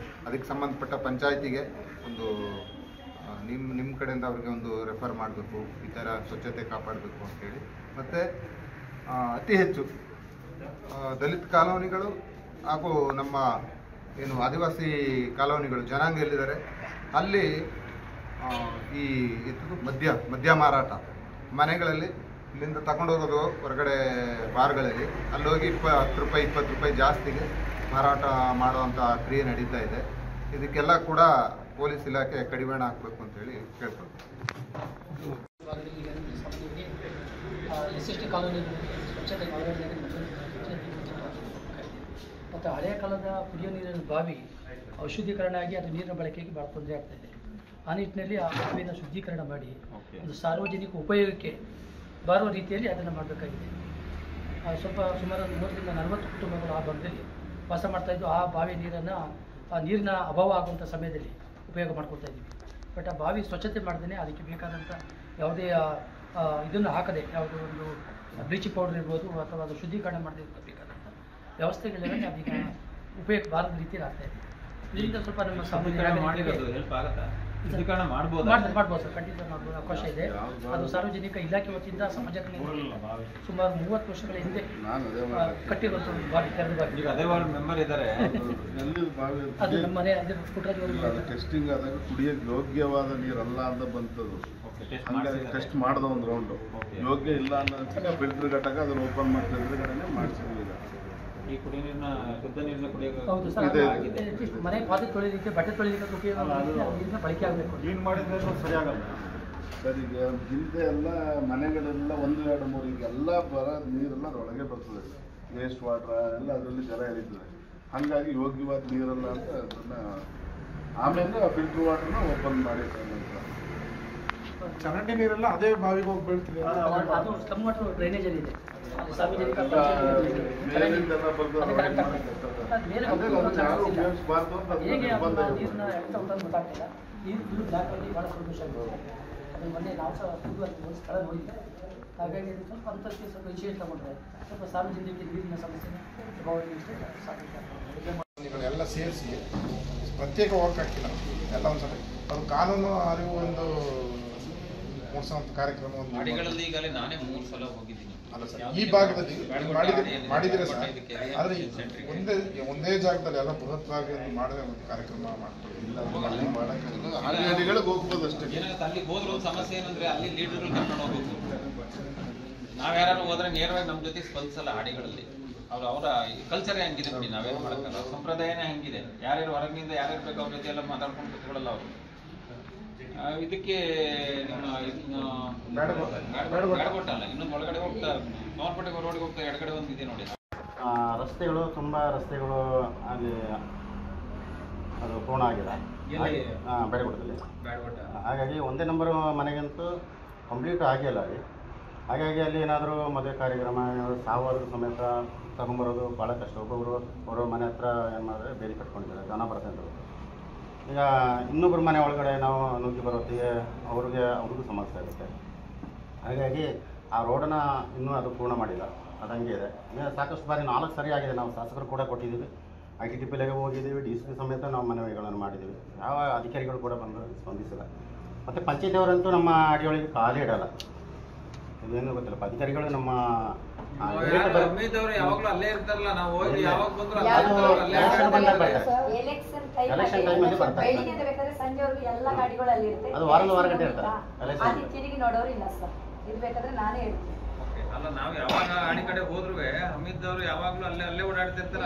Speaker 7: ಅದಕ್ಕೆ ಸಂಬಂಧಪಟ್ಟ ಪಂಚಾಯತಿಗೆ ಒಂದು ನಿಮ್ಮ ಕಡೆಯಿಂದ ಅವ್ರಿಗೆ ಒಂದು ರೆಫರ್ ಮಾಡಬೇಕು, ಈ ಥರ ಸ್ವಚ್ಛತೆ ಕಾಪಾಡಬೇಕು ಅಂತೇಳಿ. ಮತ್ತು ಅತಿ ಹೆಚ್ಚು ದಲಿತ ಕಾಲೋನಿಗಳು ಹಾಗೂ ನಮ್ಮ ಏನು ಆದಿವಾಸಿ ಕಾಲೋನಿಗಳು ಜನಾಂಗ ಎಲ್ಲಿದ್ದಾರೆ ಅಲ್ಲಿ ಈ ಮದ್ಯ ಮಾರಾಟ ಮನೆಗಳಲ್ಲಿ ಇಲ್ಲಿಂದ ತಗೊಂಡೋಗೋದು ಹೊರಗಡೆ ಬಾರ್ಗಳಲ್ಲಿ ಅಲ್ಲೋಗಿ 10 ರೂಪಾಯಿ 20 ರೂಪಾಯಿ ಜಾಸ್ತಿಗೆ ಮಾರಾಟ ಮಾಡುವಂಥ ಕ್ರಿಯೆ ನಡೀತಾ ಇದೆ. ಇದಕ್ಕೆಲ್ಲ ಕೂಡ ಪೊಲೀಸ್ ಇಲಾಖೆ ಕಡಿವಾಣ ಹಾಕಬೇಕು ಅಂತೇಳಿ ಕೇಳ್ಕೊಳ್ತೀವಿ.
Speaker 8: SST ಕಾಲೋನಿ ಸ್ವಚ್ಛತೆ ಮತ್ತು ಹಳೆಯ ಕಾಲದ ಕುಡಿಯೋ ನೀರಿನ ಬಾವಿ ಔಷಧೀಕರಣ ಆಗಿ ಅದು ನೀರಿನ ಬಳಕೆಗೆ ಭಾಳ ತೊಂದರೆ ಆಗ್ತಾಯಿದೆ. ಆ ನಿಟ್ಟಿನಲ್ಲಿ ಆ ಬಾವಿಯನ್ನು ಶುದ್ಧೀಕರಣ ಮಾಡಿ ಒಂದು ಸಾರ್ವಜನಿಕ ಉಪಯೋಗಕ್ಕೆ ಬಾರುವ ರೀತಿಯಲ್ಲಿ ಅದನ್ನು ಮಾಡಬೇಕಾಗಿದೆ. ಸ್ವಲ್ಪ ಸುಮಾರು 30ರಿಂದ 40 ಕುಟುಂಬಗಳು ಆ ಭಾಗದಲ್ಲಿ ವಾಸ ಮಾಡ್ತಾಯಿದ್ದು. ಆ ಬಾವಿ ನೀರನ್ನು ನೀರಿನ ಅಭಾವ ಆಗುವಂಥ ಸಮಯದಲ್ಲಿ ಉಪಯೋಗ ಮಾಡ್ಕೊಳ್ತಾ ಇದ್ದೀವಿ. ಬಟ್ ಆ ಬಾವಿ ಸ್ವಚ್ಛತೆ ಮಾಡ್ದೇ ಅದಕ್ಕೆ ಬೇಕಾದಂಥ ಯಾವುದೇ ಇದನ್ನು ಹಾಕದೆ, ಯಾವುದೋ ಒಂದು ಬ್ಲೀಚಿಂಗ್ ಪೌಡರ್ ಇರ್ಬೋದು ಅಥವಾ ಅದು ಶುದ್ಧೀಕರಣ ಮಾಡದೇ ಬೇಕಾದಂಥ ವ್ಯವಸ್ಥೆಗಳೆಲ್ಲ ಅದೀಗ ಉಪಯೋಗ ಬಾರದ ರೀತಿಯಲ್ಲಿ ಆಗ್ತಾಯಿದೆ. ಇದರಿಂದ ಸ್ವಲ್ಪ ನಮ್ಮ
Speaker 3: ಶುದ್ಧೀಕರಣ ಮಾಡ್ಬೋದು
Speaker 8: ಸರ್, ಖಂಡಿತ ಮಾಡ್ಬೋದು, ಅವಕಾಶ ಇದೆ. ಅದು ಸಾರ್ವಜನಿಕ ಇಲಾಖೆ ವತಿಯಿಂದ ಸಮಾಜ ಸುಮಾರು 30 ವರ್ಷಗಳ ಹಿಂದೆ ಕಟ್ಟಿರುವಂಥ ಒಂದು ಬಾವಿ, ತೆರೆದ ಬಾವಿ.
Speaker 3: ಅದೇ ವಾರ್ಡ್ ಮೆಂಬರ್ ಇದ್ದಾರೆ,
Speaker 8: ಅದು ನಮ್ಮ ಮನೆ ಪುಟ್ಟರಾಜ್
Speaker 6: ಟೆಸ್ಟಿಂಗ್ ಆದಾಗ ಕುಡಿಯೋಕೆ ಯೋಗ್ಯವಾದ ನೀರಲ್ಲ ಅಂತ ಬಂತದ್ದು. ಹಂಗಾಗಿ ಟೆಸ್ಟ್ ಮಾಡ್ದ ಒಂದು ರೌಂಡು ಯೋಗ್ಯ ಇಲ್ಲ ಅನ್ನೋದಕ್ಕೆ ಫಿಲ್ಟರ್ ಘಟಕ ಅದನ್ನು ಓಪನ್ ಮಾಡಿ ಫಿಲ್ಟರ್ಗಳನ್ನೇ ಮಾಡಿಸಿದ್ವಿ.
Speaker 3: ಈ ಕುಡಿಯ ನೀರಿನ ಶುದ್ಧ ನೀರಿನ ಕುಡಿಯೋಕೆ
Speaker 8: ಹೌದು ಸರ್, ಮನೆ ಪಾತ್ರೆ ತೊಳಿಲಿಕ್ಕೆ, ಬಟ್ಟೆ ತೊಳಿಲಿಕ್ಕೆ ಉಪಯೋಗ ನೀರಿನ ಬಳಕೆ ಆಗಬೇಕು.
Speaker 6: ಕ್ಲೀನ್ ಮಾಡಿದ್ರೆ ಸರಿಯಾಗಲ್ಲ ಸರ್. ಈಗ ಹಿಂದೆ ಎಲ್ಲ ಮನೆಗಳೆಲ್ಲ 1, 2, 3 ಈಗೆಲ್ಲ ಬರೋ ನೀರೆಲ್ಲ ಅದರೊಳಗೆ ಬರ್ತದೆ. ವೇಸ್ಟ್ ವಾಟರ್ ಎಲ್ಲ ಅದರಲ್ಲಿ ಜಲ ಇರ್ತದೆ. ಹಾಗಾಗಿ ಯೋಗ್ಯವಾದ ನೀರಲ್ಲ ಅಂತ ಅದನ್ನು ಆಮೇಲೆ ಫಿಲ್ಟರ್ ವಾಟರ್ನ ಓಪನ್ ಮಾಡಿ
Speaker 9: ಚರಂಡಿ ನೀರೆಲ್ಲ ಅದೇ ಬಾವಿಗೆ ಹೋಗಿ ಬೀಳ್ತಿದೆ.
Speaker 8: ಅದು ಸ್ಲಮ್ ವಾಟರ್ ಡ್ರೈನೇಜಲ್ಲಿ ಇದೆ. ಸಾರ್ವಜನಿಕ ಹೇಗೆ ನೀರನ್ನ ಗೊತ್ತಾಗ್ತಿಲ್ಲ. ನೀರು ಬ್ಲಾಕಲ್ಲಿ ಭಾಳ ಸಂತೋಷ ಆಗಿದೆ. ಅದು ಮೊನ್ನೆ ನಾವು ಸಹ ಒಂದು ಸ್ಥಳ ನೋಡಿದ್ದೆ. ಹಾಗಾಗಿ ಅದು ಸ್ವಲ್ಪ ಅಂತಕ್ಕೆ ಸ್ವಲ್ಪ ವಿಷಯ ತಗೊಂಡ್ರೆ ಸ್ವಲ್ಪ ಸಾರ್ವಜನಿಕ ನೀರಿನ ಸಮಸ್ಯೆನ
Speaker 9: ಎಲ್ಲ ಸೇರಿಸಿ ಪ್ರತ್ಯೇಕ ಹೋಗಕ್ಕಾಗಿಲ್ಲ. ಎಲ್ಲ ಒಂದ್ಸಲ ಅದು ಕಾನೂನು ಅರಿವು ಒಂದು ಮೂಡಿಸುವಂಥ ಕಾರ್ಯಕ್ರಮ ಒಂದು
Speaker 3: ಗಾಡಿಗಳಲ್ಲಿ ಈಗಲೇ ನಾನೇ 3 ಸಲ ಹೋಗಿದ್ದೀನಿ.
Speaker 9: ಅಲ್ಲ ಸರ್, ಈ ಭಾಗದಲ್ಲಿ ಮಾಡಿದಿರ ಸರ್. ಆದರೆ ಒಂದೇ ಜಾಗದಲ್ಲಿ ಎಲ್ಲ ಬೃಹತ್ವಾಗಿ ಮಾಡದೆ ಒಂದು ಕಾರ್ಯಕ್ರಮ ಮಾಡ್ಕೊಳ್ಳಿ.
Speaker 6: ಹಳ್ಳಿಗಳಿಗೆ ಹೋಗ್ಬೋದು ಅಷ್ಟೇ.
Speaker 3: ಏನಾಗುತ್ತೆ ಅಲ್ಲಿಗೆ ಹೋದ್ರೆ ಒಂದು ಸಮಸ್ಯೆ ಏನಂದ್ರೆ ಅಲ್ಲಿ ಲೀಡರ್ಗಳು ಕರ್ಕೊಂಡು ಹೋಗ್ಬೇಕು. ನಾವ್ಯಾರು ಹೋದ್ರೆ ನೇರವಾಗಿ ನಮ್ಮ ಜೊತೆ ಸ್ಪಂದಿಸಲ್ಲ. ಹಾಡಿಗಳಲ್ಲಿ ಅವರ ಕಲ್ಚರೇ ಹಂಗಿದೆ ನೋಡಿ, ನಾವೇನು ಮಾಡಕ್ಕಲ್ಲ. ಸಂಪ್ರದಾಯನೇ ಹಂಗಿದೆ. ಯಾರ್ಯಾರು ಹೊರಗಿನಿಂದ ಯಾರ್ಯಾರು ಬೇಕು ಅವ್ರ ಜೊತೆ ಎಲ್ಲ ಮಾತಾಡ್ಕೊಂಡು ಕೂತ್ಕೊಳ್ಳಲ್ಲ ಅವರು. ಇದಕ್ಕೆ ಬೇಡಗೊಟ್ಟಲ್ಲ, ಇನ್ನೊಂದು ಒಳಗಡೆ ಹೋಗ್ತಾ ಸೋಮರ್ಪೇಟೆ ರೋಡ್ಗೆ ಹೋಗ್ತಾ ಎಡಗಡೆ ಒಂದು ಇದೆ ನೋಡಿ.
Speaker 10: ರಸ್ತೆಗಳು ತುಂಬ ರಸ್ತೆಗಳು ಅಲ್ಲಿ ಅದು ಪೂರ್ಣ ಆಗಿದೆ ಬೇಡಗೊಟ್ಟದಲ್ಲಿ. ಹಾಗಾಗಿ ಒಂದೇ ನಂಬರ್ ಮನೆಗಂತೂ ಕಂಪ್ಲೀಟ್ ಆಗಿಲ್ಲ ಅಲ್ಲಿ. ಹಾಗಾಗಿ ಅಲ್ಲಿ ಏನಾದರೂ ಮದುವೆ ಕಾರ್ಯಕ್ರಮ ಸಾವಾದ್ರೂ ಸಮೇತ ತಗೊಂಬರೋದು ಭಾಳ ಕಷ್ಟ. ಒಬ್ಬೊಬ್ಬರು ಮನೆ ಹತ್ರ ಏನು ಮಾಡಿದ್ರೆ ಬೇಲಿ ಕಟ್ಕೊಂಡಿದ್ದಾರೆ, ಜನ ಬರ್ತಂತ. ಈಗ ಇನ್ನೊಬ್ಬರ ಮನೆ ಒಳಗಡೆ ನಾವು ನುಗ್ಗಿ ಬರೋತ್ತಿಗೆ ಅವ್ರಿಗೂ ಸಮಸ್ಯೆ ಆಗುತ್ತೆ. ಹಾಗಾಗಿ ಆ ರೋಡನ್ನು ಇನ್ನೂ ಅದು ಪೂರ್ಣ ಮಾಡಿಲ್ಲ, ಅದು ಹಂಗೆ ಇದೆ. ಈಗ ಸಾಕಷ್ಟು ಬಾರಿ 4 ಸರಿ ಆಗಿದೆ. ನಾವು ಶಾಸಕರು ಕೂಡ ಕೊಟ್ಟಿದ್ದೀವಿ, ITTPಗೆ ಹೋಗಿದ್ದೀವಿ, DCP ಸಮೇತ ನಾವು ಮನವಿಗಳನ್ನು ಮಾಡಿದ್ದೀವಿ. ಯಾವ ಅಧಿಕಾರಿಗಳು ಕೂಡ ಬಂದು ಸ್ಪಂದಿಸಿಲ್ಲ. ಮತ್ತು ಪಂಚಾಯತಿಯವರಂತೂ ನಮ್ಮ ಅಡಿಯೊಳಗೆ ಕಾಲೇ ಇಡಲ್ಲ. ಇದೇನು ಗೊತ್ತಿಲ್ಲ, ಅಧಿಕಾರಿಗಳು ನಮ್ಮ ಎಲೆಕ್ಷನ್ ಟೈಮಲ್ಲಿ ಬರ್ತಾರೆ. ಅದು ವಾರದ ವಾರಗಟ್ಟೆ ಇರ್ತಾರೆ.
Speaker 11: ತಿರುಗಿ ನೋಡೋರು ಇಲ್ಲ ಸರ್, ಇದು ಬೇಕಾದ್ರೆ ನಾನೇ ಹೇಳ್ತೀನಿ.
Speaker 3: ಅಲ್ಲ, ನಾವು ಯಾವಾಗ ಆಡಿ ಕಡೆ ಹೋದ್ರು ಹಮೀದ್ ಅವರು ಯಾವಾಗ್ಲೂ ಅಲ್ಲೇ ಓಡಾಡ್ತಿರ್ತಾರೆ.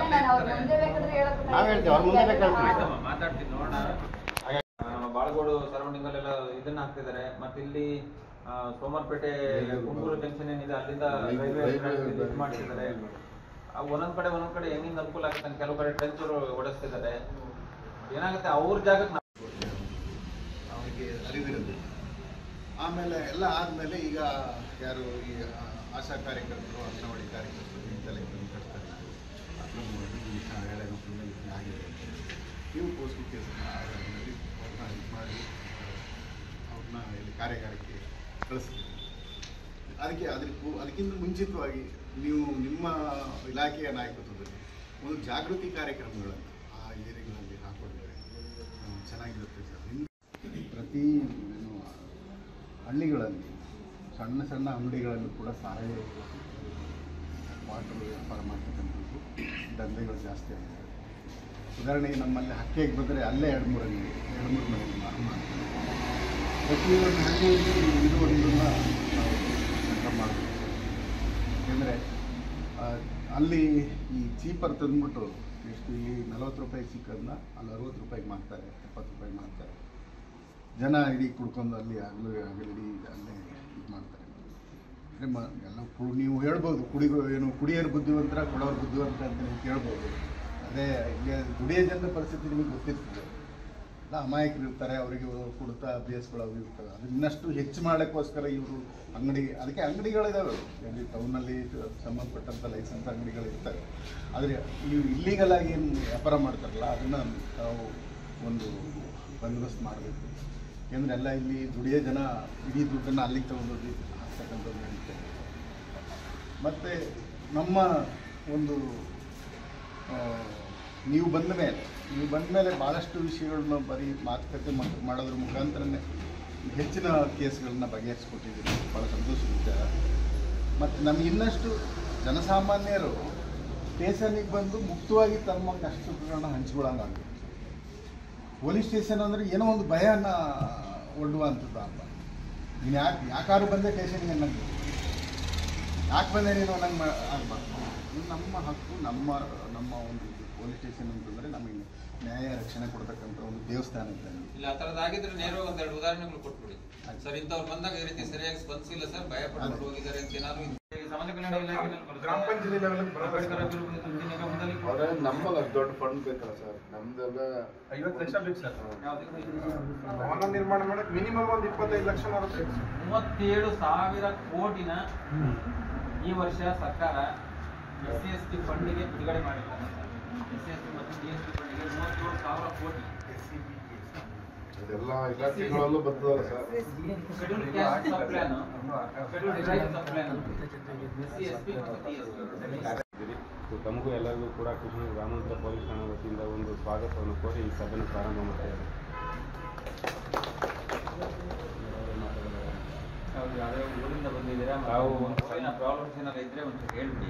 Speaker 10: ನಾವು ಹೇಳ್ತೀವಿ, ಅವ್ರ ಮುಂದೆ ಬೇಕಾಗ್ತದೆ
Speaker 3: ಮಾತಾಡ್ತೀನಿ ನೋಡೋಣ. ಬಾಳಗೋಡು ಸರೌಂಡಿಂಗ್ ಅಲ್ಲೆಲ್ಲ ಇದನ್ನ ಹಾಕ್ತಿದ್ದಾರೆ. ಮತ್ತೆ ಇಲ್ಲಿ ಸೋಮರ್ಪೇಟೆ ಕುಂಬೂರು ಜಂಕ್ಷನ್ ಏನಿದೆ ಅಲ್ಲಿಂದ ರೈಲ್ವೆ ಮಾಡ್ತಿದ್ದಾರೆ. ಒಂದೊಂದ್ ಕಡೆ ಹೆಂಗಿಂದ ಅನುಕೂಲ ಆಗುತ್ತೆ. ಕೆಲವು ಕಡೆ ಟ್ರೆಂಚ್ ಓಡಿಸ್ತಿದ್ದಾರೆ. ಏನಾಗುತ್ತೆ ಅವ್ರ ಜಾಗಕ್ಕೆ
Speaker 6: ಅವರಿಗೆ ಅರಿವಿರುತ್ತೆ. ಆಮೇಲೆ ಎಲ್ಲ ಆದಮೇಲೆ ಈಗ ಯಾರು ಈ ಆಶಾ ಕಾರ್ಯಕರ್ತರು, ಅಂಗನವಾಡಿ ಕಾರ್ಯಕರ್ತರು ಇಂತೆಲ್ಲ ಕಟ್ತಾರೆ. ಎಳೆ ಮಕ್ಕಳು ಆಗಿದೆ. ನೀವು ಪೋಸ್ಟ್ ಕೇಸನ್ನು ಅವ್ರನ್ನ ಇದು ಮಾಡಿ ಅವ್ರನ್ನ ಇಲ್ಲಿ ಕಾರ್ಯಾಗಾರಕ್ಕೆ ಕಳಿಸ್ತೀವಿ. ಅದಕ್ಕಿಂತ ಮುಂಚಿತವಾಗಿ ನೀವು ನಿಮ್ಮ ಇಲಾಖೆಯ ನಾಯಕತ್ವದಲ್ಲಿ ಒಂದು ಜಾಗೃತಿ ಕಾರ್ಯಕ್ರಮಗಳನ್ನು ಆ ಏರಿಯಾಗಳಲ್ಲಿ ಹಾಕೊಂಡ್ರೆ ಚೆನ್ನಾಗಿರುತ್ತೆ ಸರ್. ಪ್ರತಿ ಹಳ್ಳಿಗಳಲ್ಲಿ ಸಣ್ಣ ಅಂಗಡಿಗಳಲ್ಲೂ ಕೂಡ ಸಾರಿಗೆ ವಾಟರ್ ವ್ಯಾಪಾರ ಮಾಡ್ತಕ್ಕಂಥದ್ದು ದಂಧೆಗಳು ಜಾಸ್ತಿ ಆಗಿದೆ. ಉದಾಹರಣೆಗೆ ನಮ್ಮಲ್ಲಿ ಹಕ್ಕಿಗೆ ಬಂದರೆ ಅಲ್ಲೇ 2-3 ಅಂಗಡಿ 2-3 ಮನೆಯಲ್ಲಿ ಮಾಡ್ತಾರೆ. ಪ್ರತಿಯೊಂದು ಹಳ್ಳಿಯಲ್ಲಿ ಇದು ಒಂದನ್ನು ನಾವು ಕಂಟ್ರೋಲ್ ಮಾಡಬೇಕು. ಏಕೆಂದರೆ ಅಲ್ಲಿ ಈ ಚೀಪರ್ ತಂದುಬಿಟ್ಟು ಎಷ್ಟು ಇಲ್ಲಿ 40 ರೂಪಾಯಿ ಸಿಕ್ಕದನ್ನ ಅಲ್ಲಿ 60 ರೂಪಾಯಿಗೆ ಮಾರ್ತಾರೆ, 70 ರೂಪಾಯಿಗೆ ಮಾರ್ತಾರೆ. ಜನ ಇಡೀ ಕುಡ್ಕೊಂಡು ಅಲ್ಲಿ ಹಗಲಿಡೀ ಅಲ್ಲೇ ಇದು ಮಾಡ್ತಾರೆ. ಅಂದರೆ ಎಲ್ಲ ನೀವು ಹೇಳ್ಬೋದು ಕುಡಿಯೋರು ಬುದ್ಧಿವಂತರ, ಕೊಡೋರು ಬುದ್ಧಿವಂತರ ಅಂತ ನೀವು ಕೇಳ್ಬೋದು. ಅದೇ ಈಗ ದುಡಿಯೋ ಜನರ ಪರಿಸ್ಥಿತಿ ನಿಮಗೆ ಗೊತ್ತಿರ್ತದೆ.
Speaker 12: ಎಲ್ಲ ಅಮಾಯಕರು ಇರ್ತಾರೆ, ಅವರಿಗೆ ಕೊಡ್ತಾ ಅಭ್ಯಾಸಗಳು ಅವು ಇರ್ತವೆ. ಅದು ಇನ್ನಷ್ಟು ಹೆಚ್ಚು ಮಾಡೋಕ್ಕೋಸ್ಕರ ಇವರು ಅದಕ್ಕೆ ಅಂಗಡಿಗಳಿದ್ದಾವೆ ಇಲ್ಲಿ ಟೌನಲ್ಲಿ ಸಂಬಂಧಪಟ್ಟಂಥ ಲೈಸೆನ್ಸ್ ಅಂಗಡಿಗಳು ಇರ್ತವೆ. ಆದರೆ ಇವು ಇಲ್ಲೀಗಲ್ ಆಗಿ ಏನು ವ್ಯಾಪಾರ ಮಾಡ್ತಾರಲ್ಲ ಅದನ್ನು ನಾವು ಒಂದು ಬಂದೋಬಸ್ತ್ ಮಾಡಬೇಕು. ಏಕೆಂದರೆ ಎಲ್ಲ ಇಲ್ಲಿ ದುಡಿಯೋ ಜನ ಇಡೀ ದುಡ್ಡನ್ನು ಅಲ್ಲಿಗೆ ತಗೊಂಡೋಗಿ ಹಾಕ್ತಕ್ಕಂಥದ್ದು ನಡೀತೆ. ಮತ್ತು ನಮ್ಮ ಒಂದು ನೀವು ಬಂದ ಮೇಲೆ ಭಾಳಷ್ಟು ವಿಷಯಗಳನ್ನ ಬರೀ ಮಾತುಕತೆ ಮಾಡೋದ್ರ ಮುಖಾಂತರನೇ ಹೆಚ್ಚಿನ ಕೇಸ್ಗಳನ್ನ ಬಗೆಹರಿಸ್ಕೊಟ್ಟಿದ್ದೀವಿ. ಭಾಳ ಸಂತೋಷದ ವಿಚಾರ. ಮತ್ತು ನಮ್ಗೆ ಇನ್ನಷ್ಟು ಜನಸಾಮಾನ್ಯರು ಸ್ಟೇಷನಿಗೆ ಬಂದು ಮುಕ್ತವಾಗಿ ತಮ್ಮ ಕಷ್ಟಗಳನ್ನ ಹಂಚ್ಕೊಳ್ಳೋಂಗಾಗಬೇಕು. ಪೊಲೀಸ್ ಸ್ಟೇಷನ್ ಅಂದರೆ ಏನೋ ಒಂದು ಭಯನ ಒಡ್ಡುವಂಥದ್ದು ಅಲ್ಲ. ನೀನು ಯಾಕಾರು ಬಂದೆ ಸ್ಟೇಷನ್ಗೆ ಅನ್ನೋದು, ಯಾಕೆ ಬಂದೆ ನೀನು ನಂಗೆ ಆಗಬಾರ್ದು. ಇದು ನಮ್ಮ ಹಕ್ಕು. ನಮ್ಮ ಒಂದು ಪೊಲೀಸ್ ಸ್ಟೇಷನ್ ಅಂತಂದರೆ ನಮಗೆ ನ್ಯಾಯ ರಕ್ಷಣೆ ಕೊಡ್ತಕ್ಕಂಥ ಒಂದು ದೇವಸ್ಥಾನ ಇದ್ದಂಗೆ.
Speaker 3: ಇಲ್ಲ ಆ ಥರದ್ದಾಗಿದ್ರೆ ನೇರವಾಗಿ ಒಂದೆರಡು ಉದಾಹರಣೆಗಳು ಕೊಟ್ಬಿಡಿ ಸರ್. ಇಂಥವ್ರು ಬಂದಾಗ ಈ ರೀತಿ ಸರಿಯಾಗಿ ಸ್ಪಂದಿಸಿಲ್ಲ ಸರ್, ಭಯ ಪಟ್ಟು ಹೋಗಿದ್ದಾರೆ ಅಂತ ಏನಾದ್ರು ಸಮಾಜ ಕಲ್ಯಾಣ ಇಲಾಖೆಯಲ್ಲಿ
Speaker 9: ಗ್ರಾಮ ಪಂಚಾಯತಿ
Speaker 6: ನಮ್ಮಲ್ಲ ದೊಡ್ಡ ಫಂಡ್ ಬೇಕಲ್ಲ ಸರ್, ನಮ್ದೆಲ್ಲ
Speaker 9: 50 ಲಕ್ಷ ಬೇಕು ಸರ್. ಭವನ ನಿರ್ಮಾಣ ಮಾಡಕ್ಕೆ ಮಿನಿಮಮ್ ಒಂದು 25 ಲಕ್ಷ ಬರುತ್ತೆ.
Speaker 2: 37,000 ಕೋಟಿನ ಈ ವರ್ಷ ಸರ್ಕಾರ SC/ST ಫಂಡಿಗೆ ಬಿಡುಗಡೆ ಮಾಡಿದ್ದಾರೆ. SC/ST ಮತ್ತು GST ಫಂಡಿಗೆ 37,000 ಕೋಟಿ.
Speaker 6: ಅದೆಲ್ಲ ಇಲಾಖೆಗಳಲ್ಲೂ ಬರ್ತದಲ್ಲ ಸರ್.
Speaker 2: ಶೆಡ್ಯೂಲ್ ಕ್ಯಾಸ್ಟ್ ಸಬ್ ಪ್ಲಾನ್, ಶೆಡ್ಯೂಲ್ ಟ್ರೈಬ್ ಸಬ್ ಪ್ಲಾನ್, SC/ST ಮತ್ತು GST.
Speaker 13: ತಮಗೂ ಎಲ್ಲರಿಗೂ ಕೂಡ ಕೃಷ್ಣ ಗ್ರಾಮಾಂತರ ಪೊಲೀಸ್ ಠಾಣಾ ವತಿಯಿಂದ ಒಂದು ಸ್ವಾಗತವನ್ನು ಕೋರಿ ಈ ಸಭೆಯನ್ನು ಪ್ರಾರಂಭ ಮಾಡ್ತಾ ಇದ್ದಾರೆ.
Speaker 2: ಯಾವ್ಯಾವ ಊರಿಂದ ಬಂದಿದ್ದೀರಾ,
Speaker 13: ತಾವು
Speaker 2: ಪ್ರಾಬ್ಲಮ್ಸ್ ಏನಾದ್ರು ಇದ್ರೆ ಒಂಚೂರು ಹೇಳ್ಬಿಡಿ.